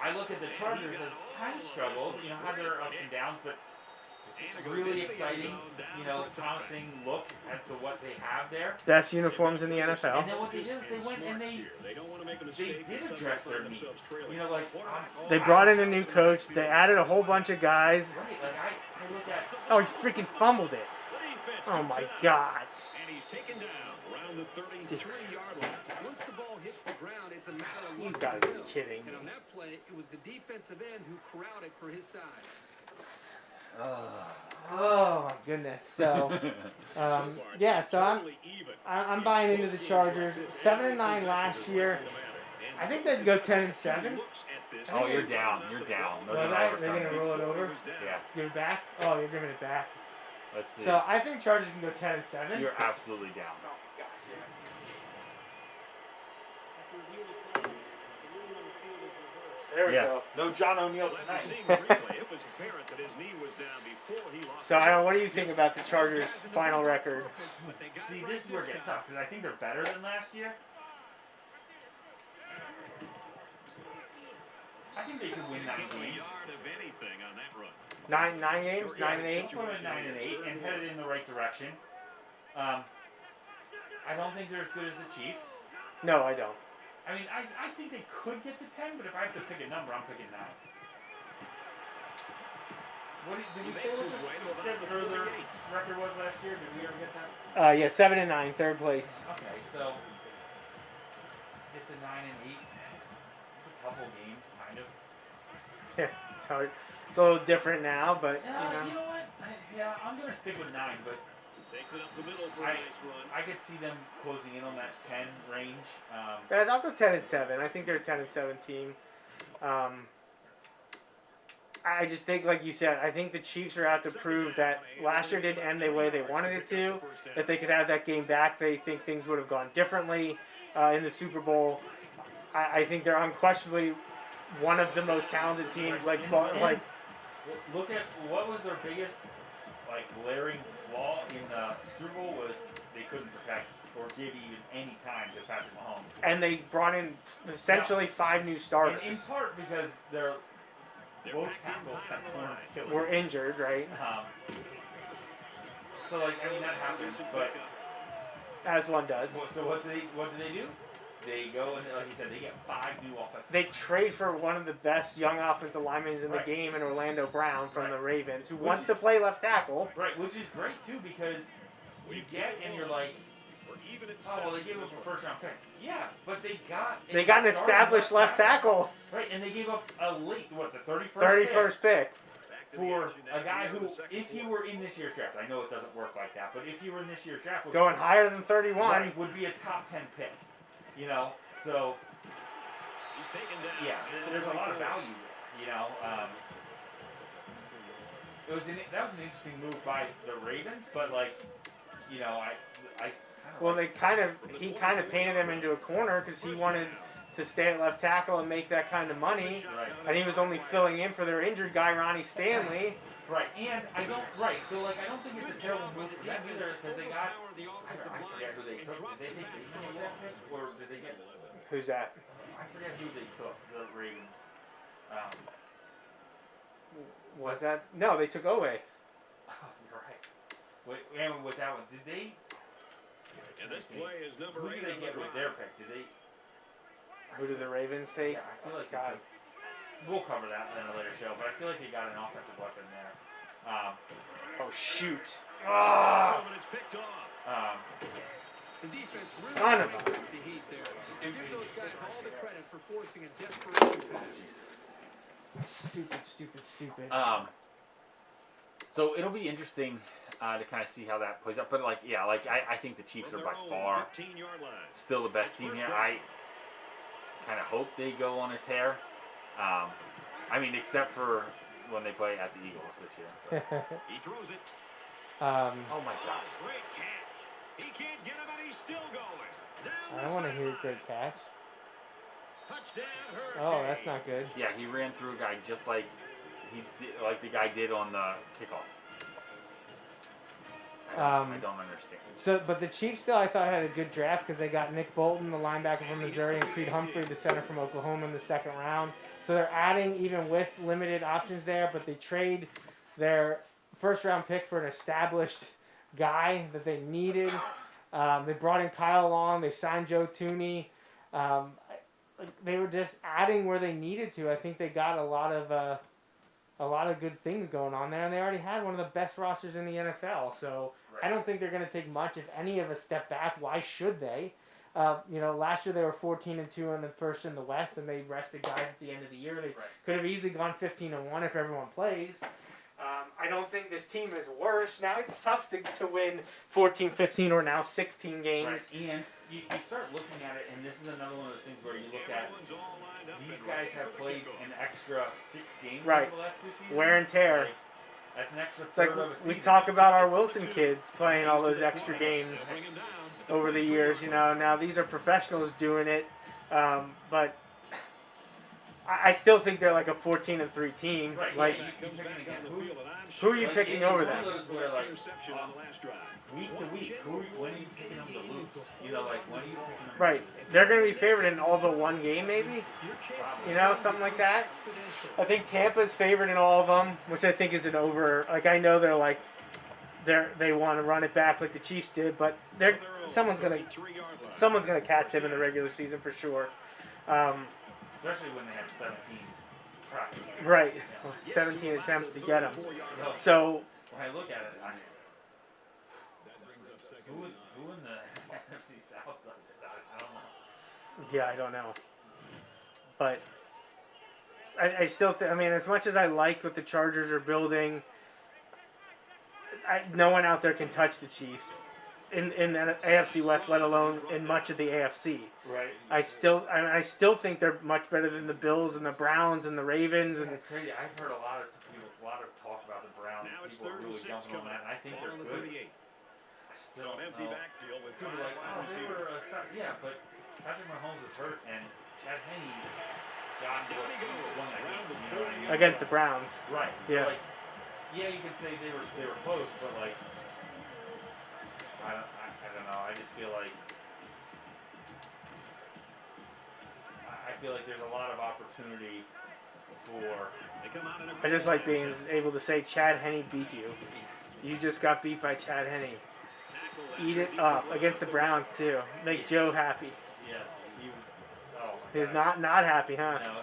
I look at the Chargers as kind of struggled, had their ups and downs, but really exciting, promising look at what they have there. Best uniforms in the NFL. And then what they did is they went and they did address their needs. They brought in a new coach. They added a whole bunch of guys. Right, I look at. Oh, he freaking fumbled it. Oh my gosh. And he's taken down around the 33-yard line. Once the ball hits the ground, it's a matter of You luck. gotta be kidding me. And on that play, it was the defensive end who corralled it for his side. Oh my goodness. So, so I'm buying into the Chargers. 7-9 last year. I think they'd go 10-7. Oh, you're down. You're down. They're gonna roll it over. Yeah. Give it back. Oh, you're giving it back. Let's see. So I think Chargers can go 10-7. You're absolutely down. Oh my gosh, yeah. There we go. No John O'Neill tonight. So, what do you think about the Chargers' final record? See, this is where it gets tough because I think they're better than last year. I think they could win 9 games. 9 games? 9-8? I'll put them at 9-8 and headed in the right direction. I don't think they're as good as the Chiefs. No, I don't. I mean, I think they could get to 10, but if I have to pick a number, I'm picking 9. What did you say what their record was last year? Did we ever get that? 7-9, third place. Okay, so get to 9-8. It's a couple games, kind of. Yeah, it's hard. It's a little different now, but You know what? I'm gonna stick with 9, but I could see them closing in on that 10 range. Guys, I'll go 10-7. I think they're a 10-7 team. I just think, like you said, I think the Chiefs are out to prove that last year didn't end the way they wanted it to. If they could have that game back, they think things would have gone differently in the Super Bowl. I think they're unquestionably one of the most talented teams. Look at what was their biggest glaring flaw in the Super Bowl was they couldn't protect or give even any time to Patrick Mahomes. And they brought in essentially 5 new starters. And in part because both tackles had torn Achilles. Were injured, right? So that happens, but as one does. So what do they do? They go and, like you said, they get 5 new offensive. They trade for one of the best young offensive linemen in the game in Orlando Brown from the Ravens, who wants to play left tackle. Right, which is great too because you get and you're like, oh well, they gave up a first-round pick. Yeah, but they got an established left tackle. Right, and they gave up a late the 31st pick. For a guy who, if he were in this year's draft, I know it doesn't work like that, but if he were in this year's draft, going higher than 31, would be a top 10 pick. So He's taken down. Yeah, there's a lot of value there. That was an interesting move by the Ravens, but he kind of painted them into a corner because he wanted to stay at left tackle and make that kind of money, and he was only filling in for their injured guy Ronnie Stanley. Right, and I don't think it's a terrible move for them either because they got, I forget who they took. Did they take that pick, or did they get? Who's that? I forget who they took. The Ravens. Was that? No, they took Owe. Oh, you're right. And with that one, did they? And this play is number 8. Who did they get with their pick? Did they? Who did the Ravens take? Yeah, I feel like God. We'll cover that in a later show, but I feel like they got an offensive weapon there. Oh shoot! It's picked off. The defense really Son of a- cranked up the heat there. And give those guys all the credit for forcing a desperation pass. Stupid. So it'll be interesting to kind of see how that plays out. But I think the Chiefs are by far still the best team here. I kind of hope they go on a tear. Except for when they play at the Eagles this year. He throws it. Oh my gosh. Great catch. He can't get him, and he's still going. Down I don't want to hear great catch. Touchdown, Hurricane. Oh, that's not good. Yeah, he ran through a guy just like the guy did on the kickoff. I don't understand. But the Chiefs still, I thought, had a good draft because they got Nick Bolton, the linebacker from Missouri, and Creed Humphrey, the center from Oklahoma, in the second round. So they're adding, even with limited options there, but they trade their first-round pick for an established guy that they needed. They brought in Kyle Long. They signed Joe Tooney. They were just adding where they needed to. I think they got a lot of good things going on there, and they already had one of the best rosters in the NFL. So I don't think they're going to take much, if any, of a step back. Why should they? Last year they were 14-2 and the first in the West, and they rested guys at the end of the year. They could have easily gone 15-1 if everyone plays. I don't think this team is worse. Now it's tough to win 14, 15, or now 16 games. Right. And you start looking at it, and this is another one of those things where you look at these guys have played an extra 6 games over the last 2 seasons. Wear and tear. That's an extra It's third like of a season. we talk about our Wilson kids playing all those extra games over the years. Now these are professionals doing it, but I still think they're like a 14-3 team. Right. Like, who are you picking over them? Week to week, when are you picking them to lose? When are you picking them? Right. They're going to be favored in all but one game, maybe. Something like that. I think Tampa's favored in all of them, which I think is an over. Like, I know they want to run it back like the Chiefs did, but someone's gonna catch them in the regular season for sure. Especially when they have 17 tries. Right. 17 attempts to get them. So when I look at it, who in the NFC South does it? I don't know. yeah, I don't know. But I still think, as much as I like what the Chargers are building, no one out there can touch the Chiefs in the AFC West, let alone in much of the AFC. Right. I still think they're much better than the Bills and the Browns and the Ravens. And it's crazy. I've heard a lot of talk about the Browns. People are really jumping on that, and I think they're good. Still an empty backfield with they were but Patrick Mahomes is hurt, and Chad Henne gotten to won that game. You know what I mean? Against the Browns. Right. So Yeah. like, yeah, you could say they were close, but like, I don't know. I just feel like there's a lot of opportunity for. I just like being able to say Chad Henne beat you. You just got beat by Chad Henne. Eat it up against the Browns too. Make Joe happy. Yes, he was. Oh my He was God. not happy, huh? No,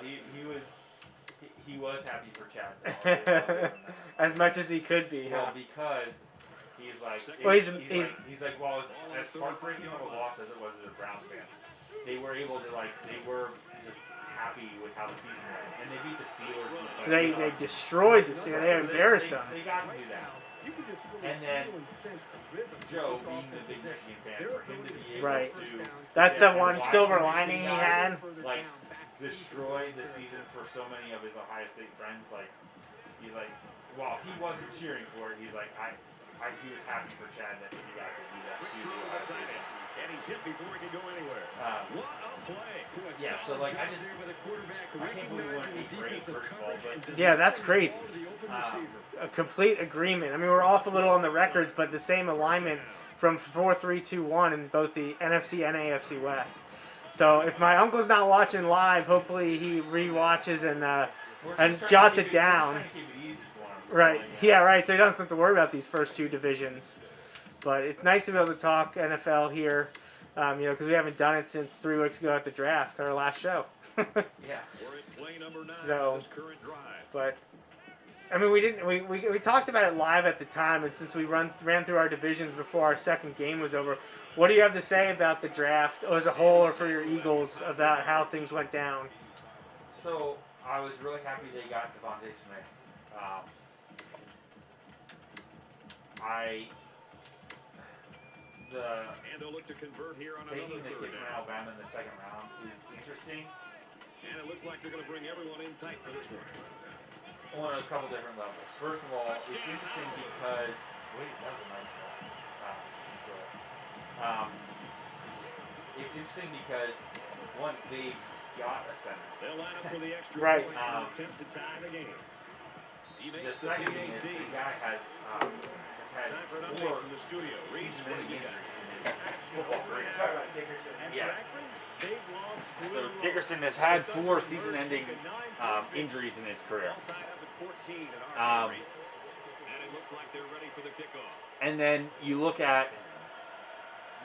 he was happy for Chad. Though. I'll give him that. As much as he could be, Well, huh? because he's like, Well, he's like, well, as heartbreaking of a loss as it was as a Browns fan, they were able to they were just happy with how the season went, and they beat the Steelers. And they destroyed the Steelers. They embarrassed them. They got to do that. And then Joe, being the big Michigan fan, for him to be able Right. to That's sit the and one watch silver the lining he Michigan had. guy, like destroy the season for so many of his Ohio State friends. Like he's like, while he wasn't cheering for it, he's like, he was happy for Chad that he got to do that. And he's hit before he can go anywhere. What a play. Yeah, so like I can't believe we went 8 for 8 first of all, but Yeah, that's crazy. A complete agreement. I mean, we're off a little on the records, but the same alignment from 4-3-2-1 in both the NFC and AFC West. So if my uncle's not watching live, hopefully he re-watches and jots it down. We're trying to keep it easy for him. Right. Yeah, right. So he doesn't have to worry about these first two divisions. But it's nice to be able to talk NFL here, because we haven't done it since 3 weeks ago at the draft, our last show. Yeah. We're at play number 9 So, of this current drive. But I mean, we talked about it live at the time, and since we ran through our divisions before our second game was over, what do you have to say about the draft as a whole, or for your Eagles, about how things went down? So I was really happy they got Devontae Smith. And they'll look to convert here on Taking another the third kid from down. Alabama in the second round is interesting And it looks like they're going to bring everyone in tight for this one. on a couple different levels. First of all, it's interesting because that was a nice one. It's interesting because one, they got a center. They'll line up for the extra Right. point and attempt to tie the game. He The makes second thing is the guy has had Time for an update 4 from the studio. Reese, what do season-ending you got? injuries in his football career. And Yeah. Akron, big, long, So three-row. Dickerson has had 4 season-ending injuries in his career. All tied up at 14 in our series. And it looks like they're ready for the kickoff. And then you look at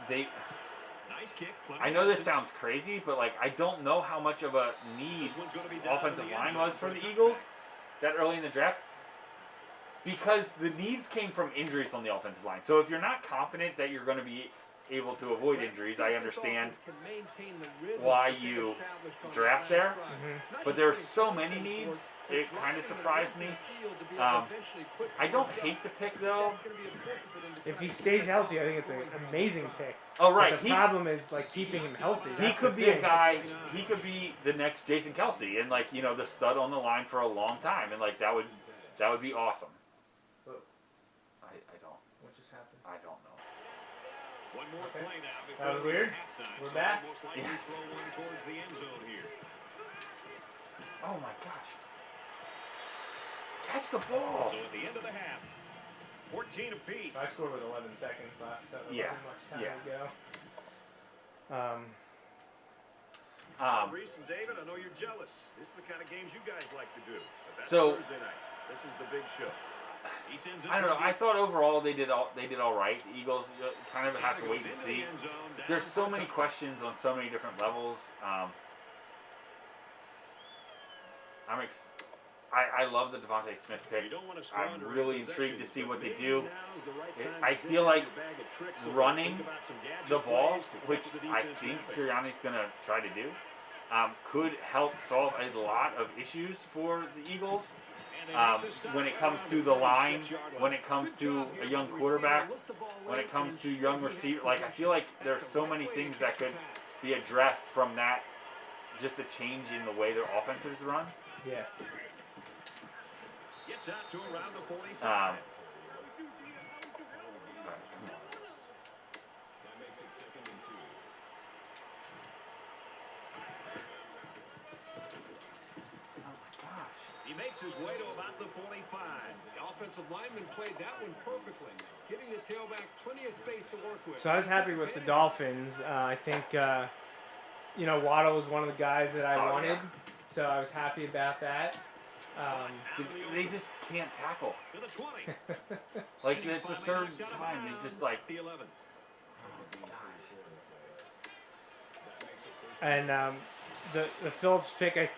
Nice kick. I know this sounds crazy, but like I don't know how much of a need This one's going to be down offensive in the end line zone was for a the touchdown. Eagles that early in the draft. Because the needs came from injuries on the offensive line. So if you're not confident that you're going to be able to avoid injuries, I understand why you draft there. But there are so many needs, it kind of surprised me. I don't hate the pick though. If he stays healthy, I think it's an amazing pick. Oh right, But the problem is like keeping him healthy. he That's could the be a thing. guy. He could be the next Jason Kelsey, and like the stud on the line for a long time, and like that would be awesome. I don't. What just happened? I don't know. One more Okay. play now. That was weird. We're back. Most likely Yes. throw one towards the end zone here. Oh my gosh! Catch the ball. So at the end of the half, 14 apiece. I scored with 11 seconds left, so there Yeah, wasn't much time yeah. to go. Reese and David, I know you're jealous. This is the kind of games you guys like to do. But that's So- Thursday night. This is the big show. He sends this I don't know. one I deep. thought overall they did all right. The Eagles kind of have to wait and Into the see. end zone, down There's for so a many touchdown. questions on so many different levels. I love the Devontae Smith pick. You don't want to I'm squander really possession, intrigued to see but what they maybe do. now's the right It- time I to feel pull out like your bag of tricks, so running think about some gadget the ball, plays to which catch the I defense think napping. Sirianni's going to try to do, could help solve a lot of issues for the Eagles. And they make the stop When it right comes around to the the line, 36-yard line. when it comes Good to job a here young by the quarterback, receiver. Looked the ball when late it comes and to ensured young he had receiver, like I possession. feel like there's That's so the many right way things to that catch a could pass. be addressed from that, just a change in the way their offense is run. Yeah. Gets out to around the 45. All right, come on. He makes his way to about the 45. The offensive lineman played that one perfectly, giving the tailback plenty of space to work with. So I was happy with the Dolphins. I think, Waddle was one of the guys that I wanted. Yeah. So I was happy about that. They just can't tackle. To the 20. Like, it's the third time. They just, like, The 11. And the Phillips pick, I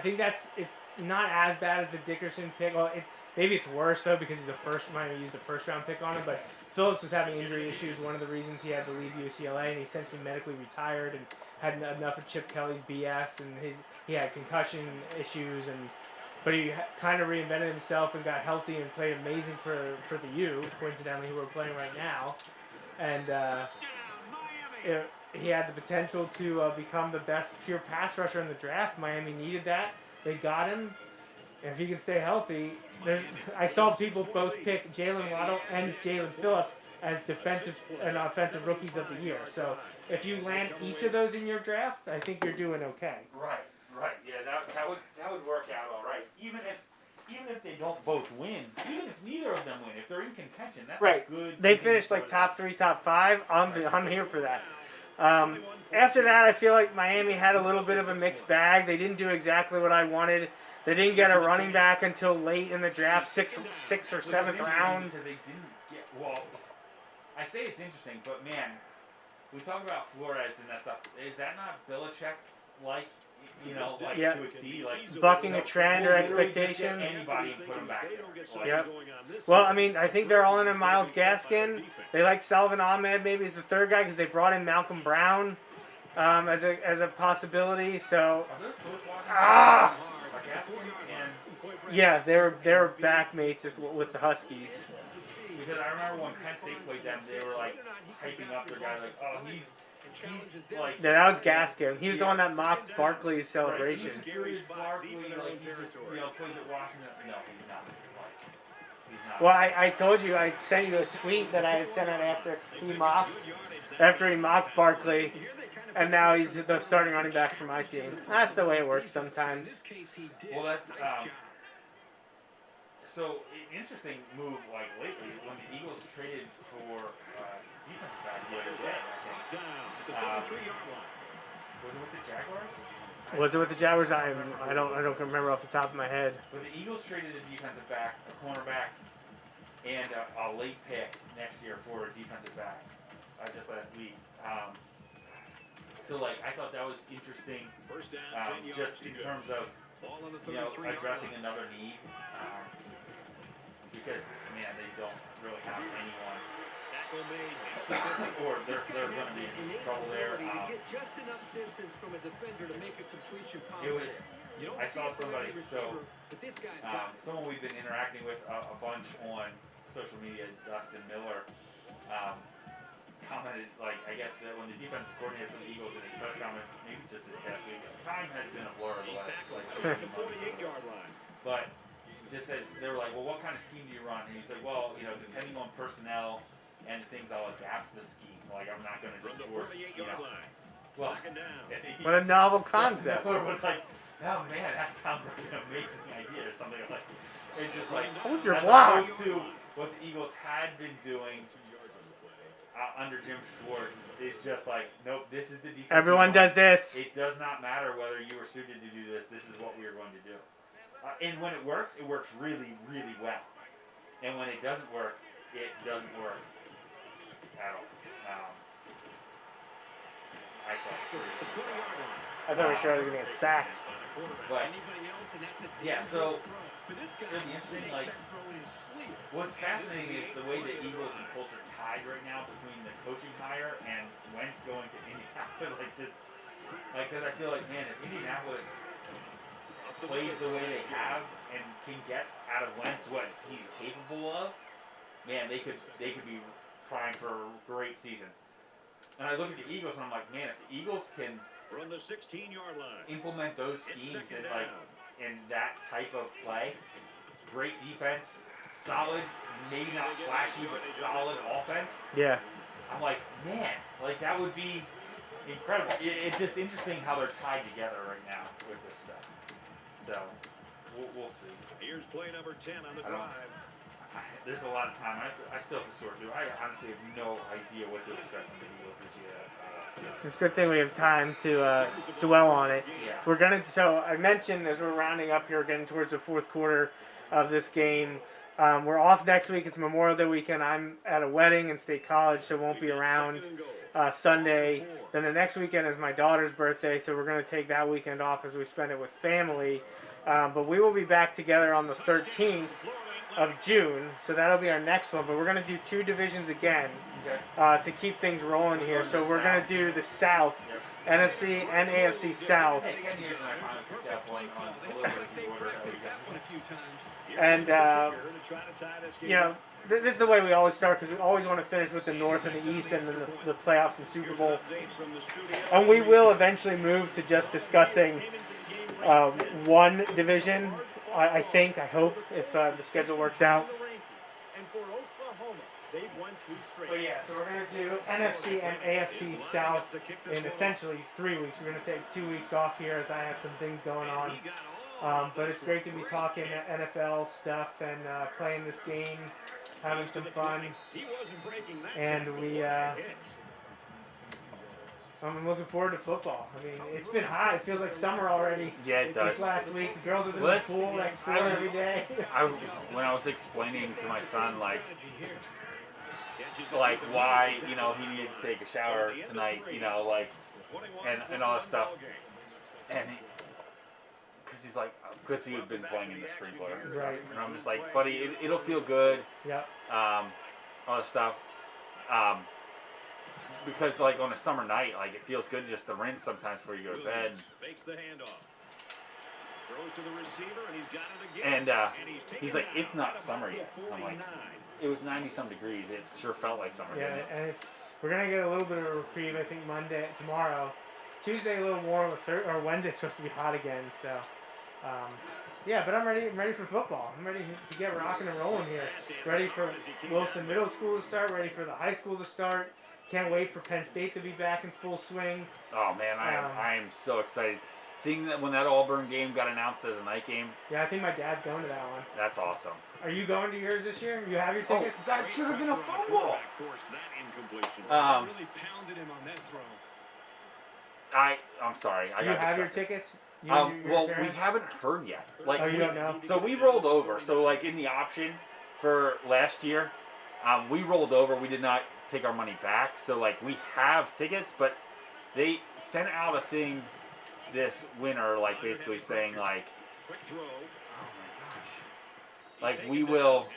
think it's not as bad as the Dickerson pick. Well, maybe it's worse though because he's might have used a first round pick on him. But Phillips was having injury issues. One of the reasons he had to leave UCLA, and he essentially medically retired and had enough of Chip Kelly's BS, and he had concussion issues, but he kind of reinvented himself and got healthy and played amazing for the U, coincidentally, who we're playing right now, and he had the potential to become the best pure pass rusher in the draft. Miami needed that. They got him. And if he can stay healthy, I saw people both pick Jalen Waddle and Jalen Phillips as defensive and offensive rookies of the year. So if you land each of those in your draft, I think you're doing okay. right. Yeah, that would work out all right. Even if they don't both win, even if neither of them win, if they're in contention, that's Right. good. They finished like top 3, top 5. I'm here for that. After that, I feel like Miami had a little bit of a mixed bag. They didn't do exactly what I wanted. They didn't get a running back until late in the draft, sixth or seventh round. Because they didn't get, well, I say it's interesting, but man, we talk about Flores and that stuff. Is that not Belichick-like? Yeah. To a T, like Bucking a trend or we'll literally just get expectations. anybody and put them back there. Yep. Well, I mean, I think they're all in on Myles Gaskin. They like Salvin Ahmed maybe as the third guy because they brought in Malcolm Brown as a possibility. So, Are those both Washington? And yeah, they're backmates with the Huskies. because I remember when Penn State played them, they were like hyping up their guy, like, oh, he's like. Yeah, that was Gaskin. He was the one that mocked Barkley's celebration. He's Barkley, like he just plays at Washington. No, he's not. Like, he's not. Well, I told you, I sent you a tweet that I had sent out after he mocked Barkley, and now he's the starting running back for my team. That's the way it works sometimes. Well, that's so interesting move. Like lately, when the Eagles traded for defensive back the other day, I think. Was it with the Jaguars? Was it with the Jaguars? I don't remember off the top of my head. But the Eagles traded a defensive back, a cornerback, and a late pick next year for a defensive back just last week. So like I thought that was interesting, just in terms of addressing another need, because man they don't really have anyone. Or they're going to be in trouble there. Get just enough distance from a defender to make a completion possible. I saw somebody, someone we've been interacting with a bunch on social media, Dustin Miller, commented, like, I guess that when the defensive coordinator for the Eagles in his press comments, maybe just this past week, time has been a blur the last, like, 18 months. But just says, they were like, well, what kind of scheme do you run? And he said, well, depending on personnel and things, I'll adapt the scheme. Like, I'm not going to just force, well, What a novel concept. Miller was like, oh man, that sounds like an amazing idea or something like. It's just like Hold your as blocks. opposed to what the Eagles had been doing under Jim Schwartz is just like, nope, this is the defense. Everyone does this. It does not matter whether you were suited to do this. This is what we are going to do. And when it works really, really well. And when it doesn't work, it doesn't work at all. I I thought for sure I was going to get sacked. But yeah, so it'll be interesting. Like, what's fascinating is the way the Eagles and Colts are tied right now between the coaching hire and Wentz going to Indianapolis. Because I feel like, man, if Indianapolis plays the way they have and can get out of Wentz what he's capable of, man, they could be primed for a great season. And I look at the Eagles and I'm like, man, if the Eagles can From the 16-yard line. implement those schemes and in that type of play, great defense, solid, maybe not flashy, but solid offense. Yeah. I'm like, man, like that would be incredible. It's just interesting how they're tied together right now with this stuff. So, we'll see. Here's play number 10 on the I don't- drive. There's a lot of time. I still have to sort through. I honestly have no idea what to expect from the Eagles this year. It's a good thing we have time to dwell on it. Yeah. We're gonna. So I mentioned as we're rounding up here, getting towards the fourth quarter of this game. We're off next week. It's Memorial Day weekend. I'm at a wedding in State College, so won't be around Sunday. Then the next weekend is my daughter's birthday, so we're gonna take that weekend off as we spend it with family. But we will be back together on the 13th of June, so that'll be our next one. But we're gonna do 2 divisions again to keep things rolling here. So we're gonna do the South, NFC and AFC South, Hey, 10 years and I finally picked up on a little bit of the order. and you know. This is the way we always start because we always want to finish with the North and the East and then the playoffs and Super Bowl. And we will eventually move to just discussing one division, I think, I hope, if the schedule works out. But yeah, so we're going to do NFC and AFC South in essentially 3 weeks. We're going to take 2 weeks off here as I have some things going on. But it's great to be talking NFL stuff and playing this game, having some fun. And I'm looking forward to football. I mean, it's been hot. It feels like summer already. Yeah, it does. This last week, the girls have been in the pool next door every day. When I was explaining to my son, like why, you know, he needed to take a shower tonight, you know, like, and all that stuff. And because he had been playing in the sprinkler and stuff. Right. And I'm just like, buddy, it'll feel good. Yep. All that stuff. Because like on a summer night, like it feels good just to rinse sometimes before you go to bed. Fakes the handoff. Throws to the receiver, and he's got it again. And he's like, it's not summer yet. I'm like, it was 90-some degrees. It sure felt like summer. Yeah, and we're gonna get a little bit of a reprieve. I think tomorrow, Tuesday a little warm, or Wednesday's supposed to be hot again. So, yeah, but I'm ready for football. I'm ready to get rocking and rolling here. Ready for Wilson Middle School to start. Ready for the high school to start. Can't wait for Penn State to be back in full swing. Oh man, I am so excited. Seeing that when that Auburn game got announced as a night game. Yeah, I think my dad's going to that one. That's awesome. Are you going to yours this year? You have your tickets? Oh, that should have been a fumble. I'm sorry. Do you have your tickets? Well, we haven't heard yet. Like, you don't know? So we rolled over. So like in the option for last year, we rolled over. We did not take our money back. So like we have tickets, but they sent out a thing this winter, like basically saying like, oh my gosh, like we will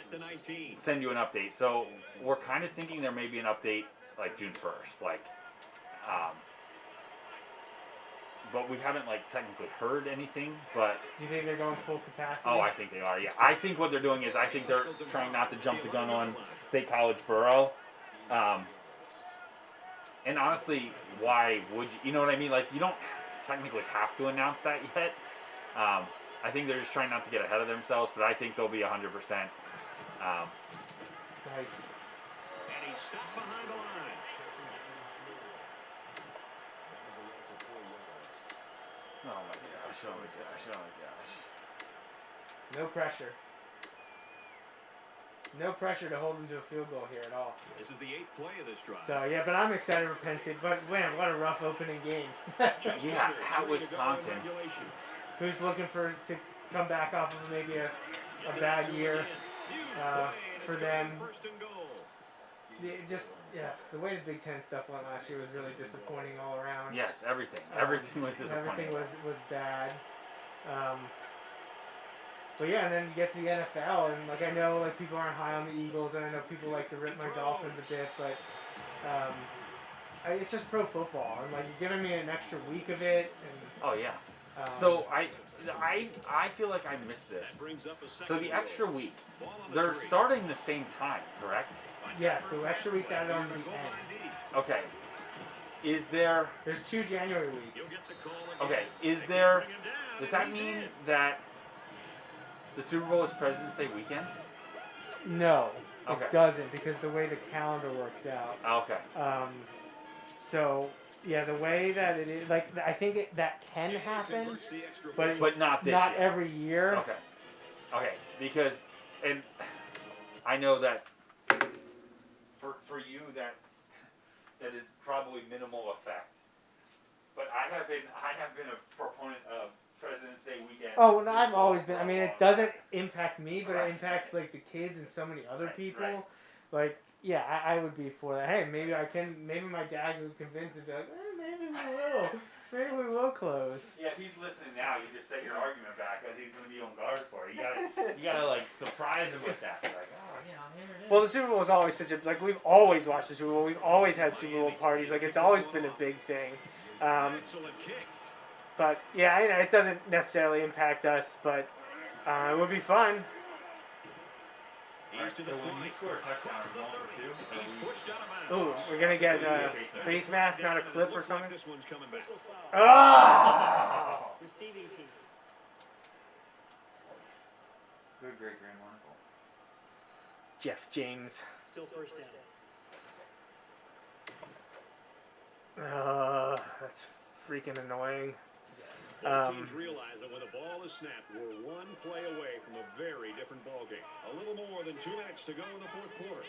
send you an update. So we're kind of thinking there may be an update like June 1st, like, but we haven't like technically heard anything. But do you think they're going full capacity? Oh, I think they are. Yeah, I think what they're doing is I think they're trying not to jump the gun on State College Borough. And honestly, why would you? You know what I mean? Like, you don't technically have to announce that yet. I think they're just trying not to get ahead of themselves, but I think they'll be 100%. Nice. And he stopped behind the line. Oh my gosh! Oh my gosh! Oh my gosh! No pressure. No pressure to hold them to a field goal here at all. This is the 8th play of this drive. So, yeah, but I'm excited for Penn State. But, man, what a rough opening game. Yeah, at Wisconsin. Who's looking to come back off of maybe a bad year for them. The way the Big Ten stuff went last year was really disappointing all around. Yes, everything. Everything was disappointing. Everything was bad. But yeah, and then you get to the NFL, and like I know like people aren't high on the Eagles, and I know people like to rip my Dolphins a bit, but it's just pro football, and like you're giving me an extra week of it. And, oh yeah. So I feel like I missed this. So the extra week, they're starting the same time, correct? Yes, the extra week's added on to the end. Okay. There's 2 January weeks. Okay. Does that mean that the Super Bowl is President's Day weekend? No, okay. It doesn't because the way the calendar works out. Okay. So yeah, the way that it is, like, I think that can happen, but But not this not year. every year. Okay. Okay. Because, and I know that for you that is probably minimal effect. But I have been a proponent of President's Day weekend. Oh, no, I've always been. I mean, for a it long doesn't time. impact me, but it impacts like the kids and so many other Right, people. right. Like, yeah, I would be for that. Hey, maybe my dad would convince him to be like, maybe we will close. Yeah, if he's listening now, you just set your argument back because he's going to be on guard for it. You gotta like surprise him with that. Like, oh, you know, here it is. Well, the Super Bowl is always such a, like, we've always watched the Super Bowl. We've always had Super Bowl parties. Like, it's always been a big thing. Excellent kick. But yeah, I know it doesn't necessarily impact us, but it would be fun. Alright, so when you score a touchdown or going for two, He's pushed out of bounds. Ooh, we're gonna get a face mask, not a clip or Looks like something. this one's coming back. Ah! Receiving team. good great grand uncle. Jeff James. Still first down. That's freaking annoying. Both teams realize that when the ball is snapped, we're one play away from a very different ball game. A little more than 2 minutes to go in the fourth quarter.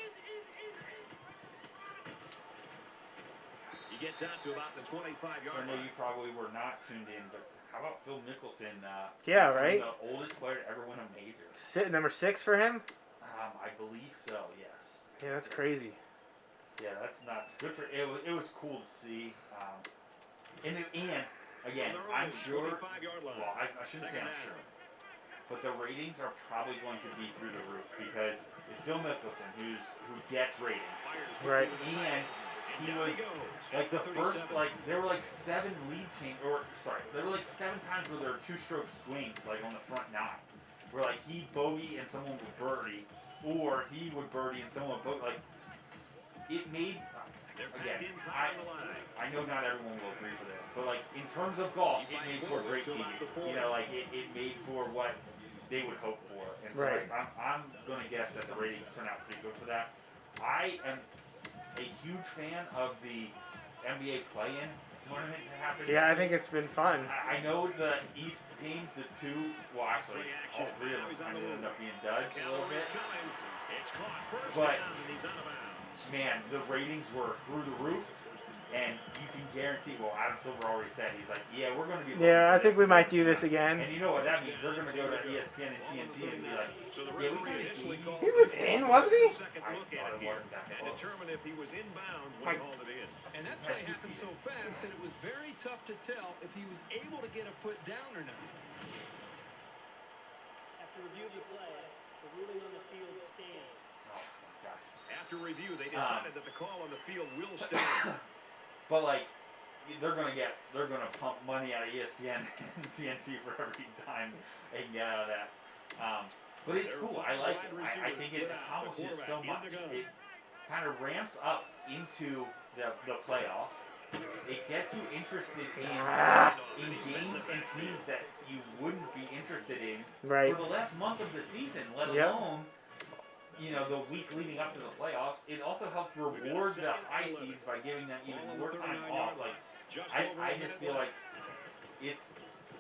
He gets out to about the 25-yard I know line. you probably were not tuned in, but how about Phil Mickelson? Yeah, right? The oldest player to ever win a major. Number 6 for him? I believe so. Yes. Yeah, that's crazy. Yeah, that's nuts. Good for it. It was cool to see. And again, I'm sure. Well, I shouldn't say I'm sure, but the ratings are probably going to be through the roof because it's Phil Mickelson who gets ratings. Right. And he was like the first, like there were like 7 there were like 7 times where there were 2-stroke swings like on the front 9, where like he bogey and someone would birdie, or he would birdie and someone would bogey. Like it made. Again, I know not everyone will agree for this, but like in terms of golf, it made for great TV. You know, like it made for what they would hope for. And so Right. like, I'm gonna guess that the ratings turn out pretty good for that. I am a huge fan of the NBA play-in tournament that happened. Yeah, I think it's been fun. I know the East games, the 2, well actually all 3 of them kind of ended up being duds a little bit. But man, the ratings were through the roof, and you can guarantee. Well, Adam Silver already said he's like, yeah, we're going to be. Yeah, I think we might do this again. And you know what that means? They're going to go to ESPN and TNT and be like, yeah, we kind of gave you. He was in, wasn't he? I thought it wasn't that And close. determine if he was inbounds when he hauled it in. And that play happened so fast that it was very tough to tell if he was able to get a foot down or not. After review of the play, the ruling on the field stands. Oh my gosh. After review, they decided that the call on the field will stand. But like, they're gonna pump money out of ESPN and TNT for every dime they can get out of that. But it's cool. I like it. I think it accomplishes so much. It kind of ramps up into the playoffs. It gets you interested in games and teams that you wouldn't be interested in Right. for the last month of the season, let Yep. alone the week leading up to the playoffs. It also helps reward the high seeds by giving them even more time off. Like I just feel like it's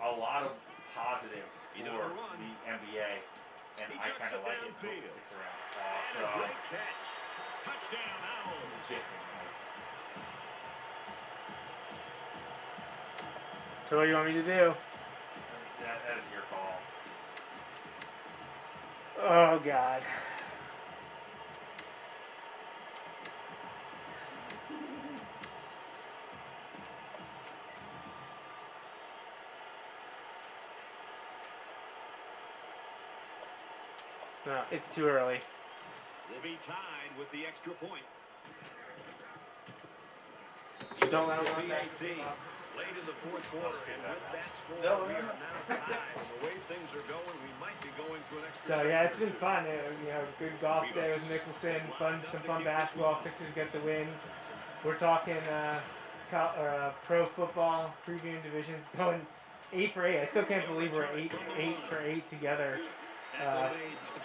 a lot of positives for the NBA, and I kind of like it. Hope it sticks around. So Touchdown, Owls. nice. So what do you want me to do? That is your call. Oh, God. No, it's too early. Will be tied with the extra point. Don't let him run back. Late in the fourth quarter, and with that score, we are now tied. And the way things are going, we might be going to an extra. So yeah, it's been fun. Good golf day with Mickelson. Some fun basketball. Sixers get the win. We're talking pro football previewing divisions, going 8 for 8. I still can't believe we're 8 for 8 together.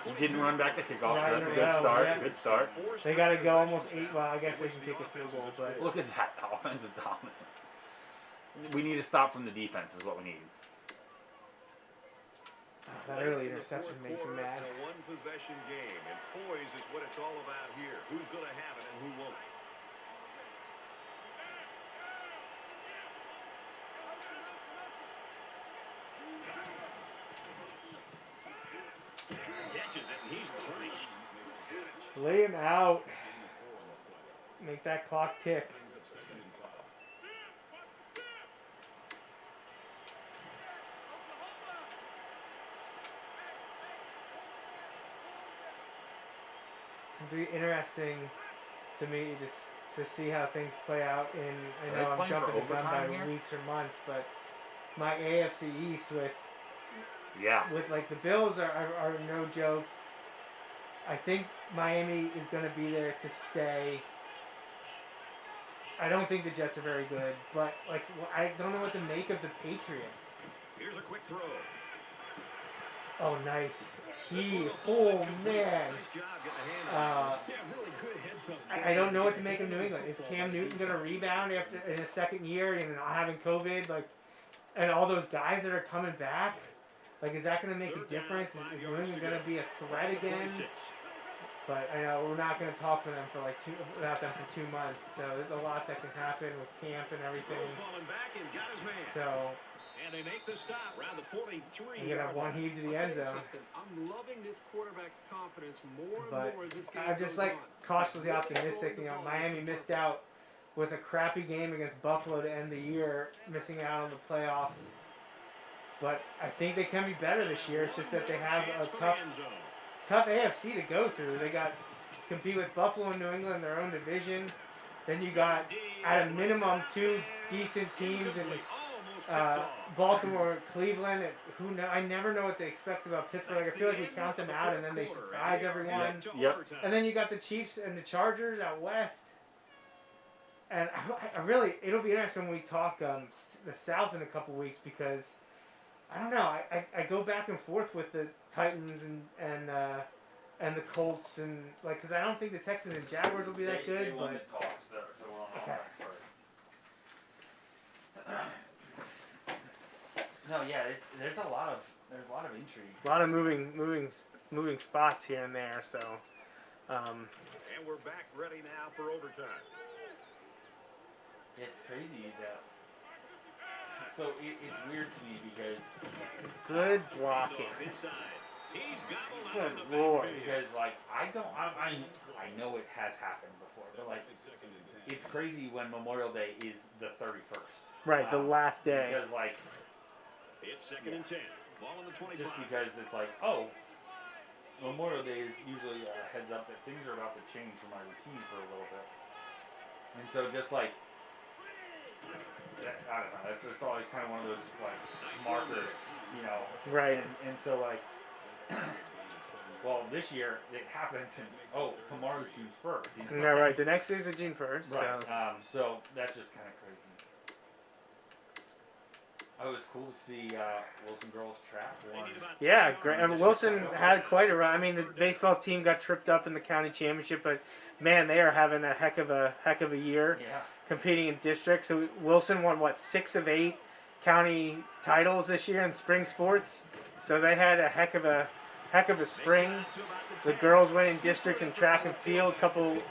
He didn't run back the kickoff, so Right that's a in a good row, start. yeah. Good start. They got to go almost 8. Well, I guess they can kick a field goal, but Look at that offensive dominance. We need to stop from the defense is what we need. that early interception makes me mad. A one-possession game, and poise is what it's all about here. Who's going to have it and who won't? Catches it, and he's punished. Lay him out. Make that clock tick. It'll be interesting to me to see how things play out in. I know I'm jumping the gun by weeks or months, but my AFC East with like the Bills are no joke. I think Miami is going to be there to stay. I don't think the Jets are very good, but like I don't know what to make of the Patriots. Here's a quick throw. Oh, nice. Oh man. I don't know what to make of New England. Is Cam Newton going to rebound after in his second year and not having COVID? Like, and all those guys that are coming back. Like, is that going to make a difference? Is New England going to be a threat again? But I know we're not going to talk to them for about them for 2 months. So there's a lot that can happen with camp and everything. So. And they make the stop around the 43. You got one heave to the end zone. I'm loving this quarterback's confidence more and But more as this game I'm just goes like on. cautiously optimistic. You know, Miami missed out with a crappy game against Buffalo to end the year, missing out on the playoffs. But I think they can be better this year. It's just that they have a tough AFC to go through. They got compete with Buffalo and New England in their own division. Then you got at a minimum 2 decent teams in Baltimore, Cleveland. I never know what they expect about Pittsburgh. Like, I feel like we count them out and then they surprise everyone. Yep. And then you got the Chiefs and the Chargers out west. And I really, it'll be interesting when we talk the South in a couple weeks because I don't know. I go back and forth with the Titans and the Colts and like because I don't think the Texans and Jaguars will be that good. They But talks, so we're on okay. No, yeah, there's a lot of intrigue. A lot of moving spots here and there. So. And we're back ready now for overtime. It's crazy that. So it's weird to me because. Good blocking. Good lord. Because like I know it has happened before, but like it's crazy when Memorial Day is the 31st. Right, the last day. Because like. It's 2nd and 10. Ball on the 25. Just because it's like, oh, Memorial Day is usually a heads up that things are about to change for my routine for a little bit. And so just like, I don't know, it's always kind of one of those like markers, you know. Right. And so like, well, this year it happens and, tomorrow's June 1st. You know? No, right, the next day is the June 1st. Right. So that's just kind of crazy. Oh, it was cool to see Wilson girls track won. Yeah, great. I mean, Wilson had quite a run. I mean, the baseball team got tripped up in the county championship, but man, they are having a heck of a year. Yeah. Competing in districts. So Wilson won 6 of 8 county titles this year in spring sports. So they had a heck of a spring. The girls went in districts in track and field. A couple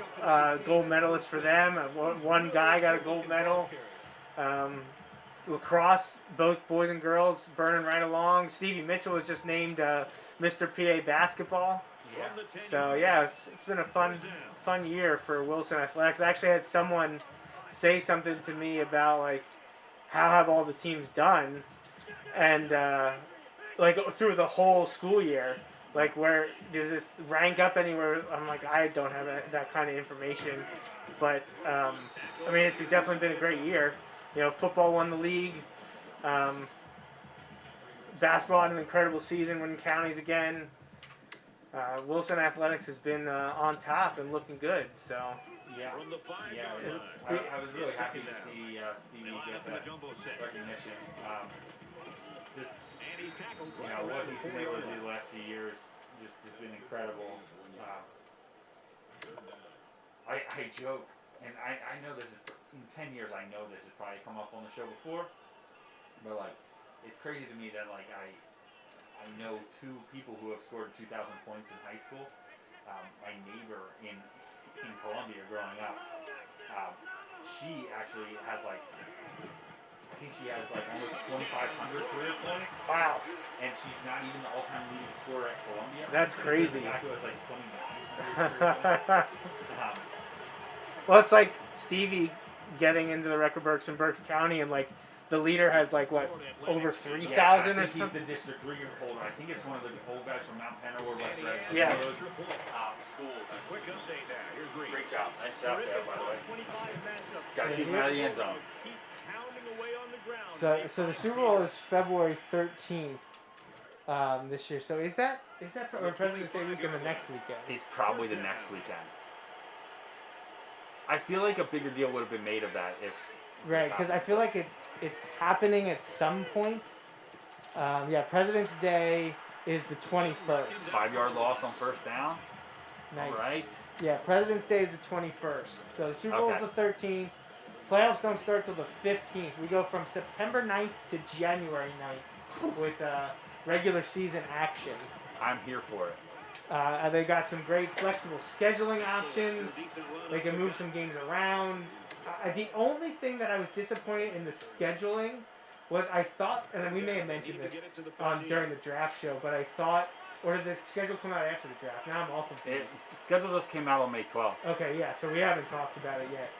gold medalists for them. One guy got a gold medal. Lacrosse, both boys and girls, burning right along. Stevie Mitchell was just named Mr. PA basketball. Yeah. So yeah, it's been a fun year for Wilson Athletics. I actually had someone say something to me about like how have all the teams done, and like through the whole school year. Like where does this rank up anywhere? I'm like I don't have that kind of information, but I mean it's definitely been a great year. You know, football won the league. Basketball had an incredible season, winning counties again. Wilson Athletics has been on top and looking good. So yeah, I was really happy to see Stevie get that recognition. Just what he's been able to do the last few years, just been incredible. I joke, and I know this is, in 10 years, I know this has probably come up on the show before, but, like, it's crazy to me that, like, I know two people who have scored 2,000 points in high school. My neighbor in Columbia growing up, she actually has, like, I think she has, like, almost 2,500 career points. Wow. And she's not even the all-time leading scorer at Columbia. That's crazy. The guy who has, like, 29. Well, it's like Stevie getting into the record books in Berks County, and like the leader has like what, over 3,000 or something. He's the district 3 holder. I think it's one of the old guys from Mount Penna or West Red. Yes. Schools. Quick update now. Here's Reed. Great job. Nice job there, by the way. Got to keep him out of the end zone. So the Super Bowl is February 13th this year. So is that President's Day weekend or the next weekend? It's probably the next weekend. I feel like a bigger deal would have been made of that if. Right, because I feel like it's happening at some point. Yeah, President's Day is the 21st. 5-yard loss on first down. Nice. All right. Yeah, President's Day is the 21st. So the Super Bowl is the 13th. Playoffs don't start till the 15th. We go from September 9th to January 9th with regular season action. I'm here for it. They got some great flexible scheduling options. They can move some games around. The only thing that I was disappointed in the scheduling was I thought, and we may have mentioned this during the draft show, but I thought, or did the schedule come out after the draft? Now I'm all confused. Schedule just came out on May 12th. Okay, yeah, so we haven't talked about it yet.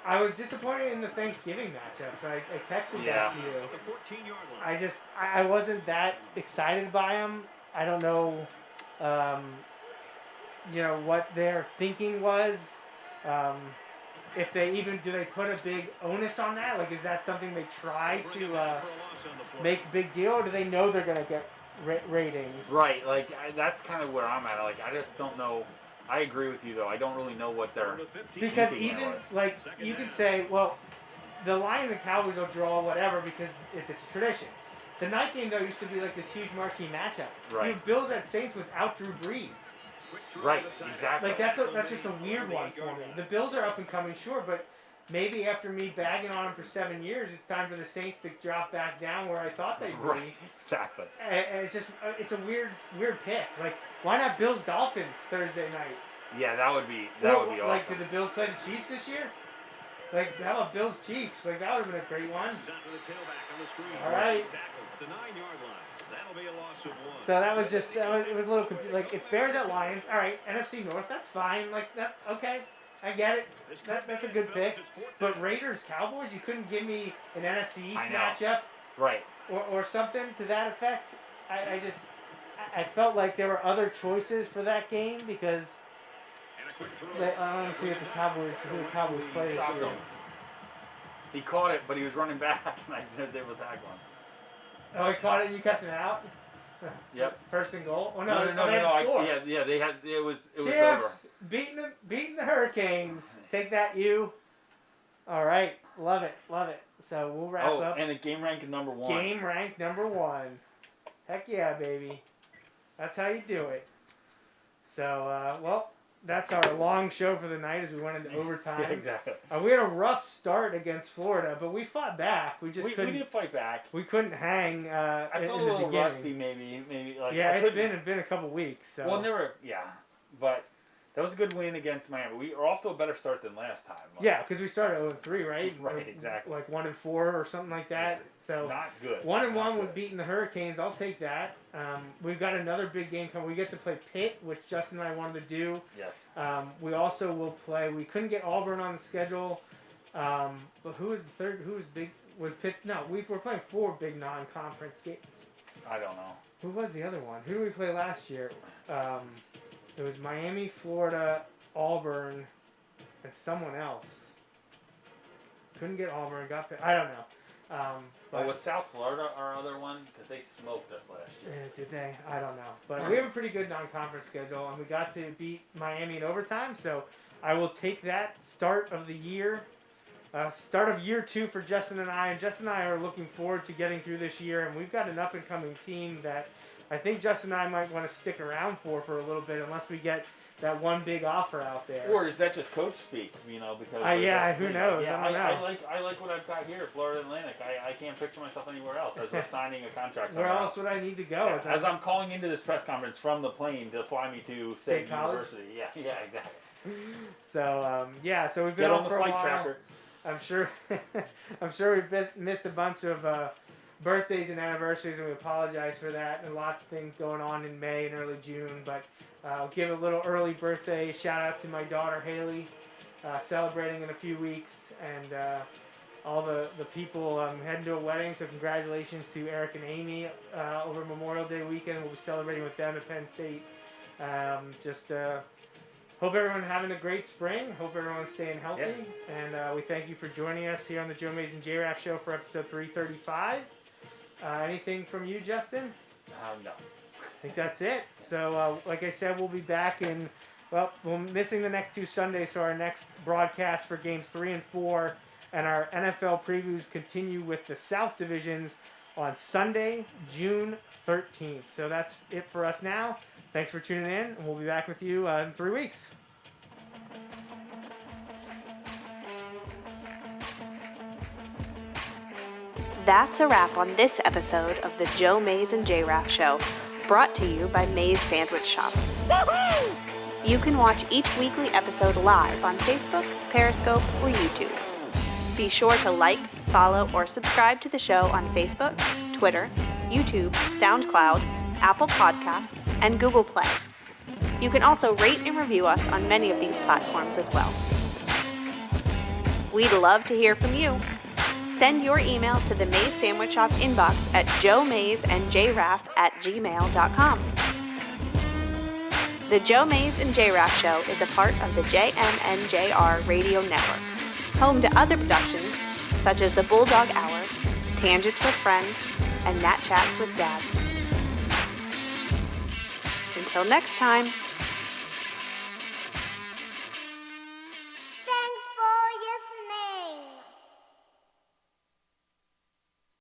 I was disappointed in the Thanksgiving matchup, so I texted that to you. I wasn't that excited by them. I don't know, what their thinking was. If they do they put a big onus on that? Like, is that something they try to make a big deal, or do they know they're going to get ratings? Right, like, that's kind of where I'm at. Like, I just don't know. I agree with you, though. I don't really know what they're because even, like, you could say, well, the Lions and Cowboys will draw whatever because it's tradition. The night game, though, used to be like this huge marquee matchup. Right. You have Bills at Saints without Drew Brees. Right, exactly. Like, that's just a weird one for me. The Bills are up and coming, sure, but maybe after me bagging on them for 7 years, it's time for the Saints to drop back down where I thought they'd be. Right, exactly. And it's a weird pick. Like, why not Bills Dolphins Thursday night? Yeah, that would be awesome. Like, did the Bills play the Chiefs this year? Like, how about Bills Chiefs? Like, that would have been a great one. All right. So that was just, it was a little confusing. Like, it's Bears at Lions. All right, NFC North, that's fine. Like, that, okay, I get it. That's a good pick. But Raiders Cowboys, you couldn't give me an NFC East matchup, right? Or something to that effect. I felt like there were other choices for that game because I want to see who the Cowboys play this year. He caught it, but he was running back, and I was able to tackle him. Oh, he caught it and you kept it out? Yep. First and goal? Oh, No. They had it was Chips, over. Beating the Hurricanes. Take that, you. All right. Love it. So we'll wrap up. And the game rank number 1. Game rank number 1. Heck yeah, baby. That's how you do it. So, that's our long show for the night as we went into overtime. Yeah, exactly. We had a rough start against Florida, but we fought back. We did fight back. We couldn't hang. I felt a little rusty, maybe. Like, yeah, it's been a couple weeks. So. Well, but that was a good win against Miami. We are off to a better start than last time. Yeah, because we started 0-3, right? Right, exactly. Like 1-4 or something like that. So not good. 1-1 with beating the Hurricanes. I'll take that. We've got another big game coming. We get to play Pitt, which Justin and I wanted to do. Yes. We also will play. We couldn't get Auburn on the schedule. But who was the third? Who was big? Was Pitt? No, we were playing 4 big non-conference games. I don't know. Who was the other one? Who did we play last year? It was Miami, Florida, Auburn, and someone else. Couldn't get Auburn. Got Pitt. I don't know. Was South Florida our other one? Because they smoked us last year. Did they? I don't know. But we have a pretty good non-conference schedule, and we got to beat Miami in overtime, so I will take that start of the year. Start of year 2 for Justin and I. And Justin and I are looking forward to getting through this year, and we've got an up-and-coming team that I think Justin and I might want to stick around for a little bit unless we get that one big offer out there. Or is that just coach speak? You know, because who knows? Yeah, I don't know. I like what I've got here, Florida Atlantic. I can't picture myself anywhere else as we're signing a contract. Where else would I need to go? Yeah, as I'm calling into this press conference from the plane to fly me to State University. Yeah, exactly. So so we've been Get on the for a flight while. tracker. I'm sure we've missed a bunch of birthdays and anniversaries, and we apologize for that. And lots of things going on in May and early June, but I'll give a little early birthday shout out to my daughter Haley, celebrating in a few weeks, and all the people heading to a wedding. So congratulations to Eric and Amy over Memorial Day weekend. We'll be celebrating with them at Penn State. Hope everyone having a great spring. Hope everyone's staying healthy. Yeah. And we thank you for joining us here on the Joe Mays and J-Raff Show for episode 335. Anything from you, Justin? No. I think that's it. So, like I said, we'll be back we're missing the next 2 Sundays, so our next broadcast for games 3 and 4 and our NFL previews continue with the South Divisions on Sunday, June 13th. So that's it for us now. Thanks for tuning in, and we'll be back with you in 3 weeks. That's a wrap on this episode of the Joe Mays and J-Raff Show, brought to you by Mays Sandwich Shop. Woo-hoo! You can watch each weekly episode live on Facebook, Periscope, or YouTube. Be sure to like, follow, or subscribe to the show on Facebook, Twitter, YouTube, SoundCloud, Apple Podcasts, and Google Play. You can also rate and review us on many of these platforms as well. We'd love to hear from you. Send your emails to the Mays Sandwich Shop inbox at joemaysandjraff@gmail.com. The Joe Mays and J-Raff Show is a part of the JMNJR Radio Network, home to other productions such as the Bulldog Hour, Tangents with Friends, and Nat Chats with Dad. Until next time.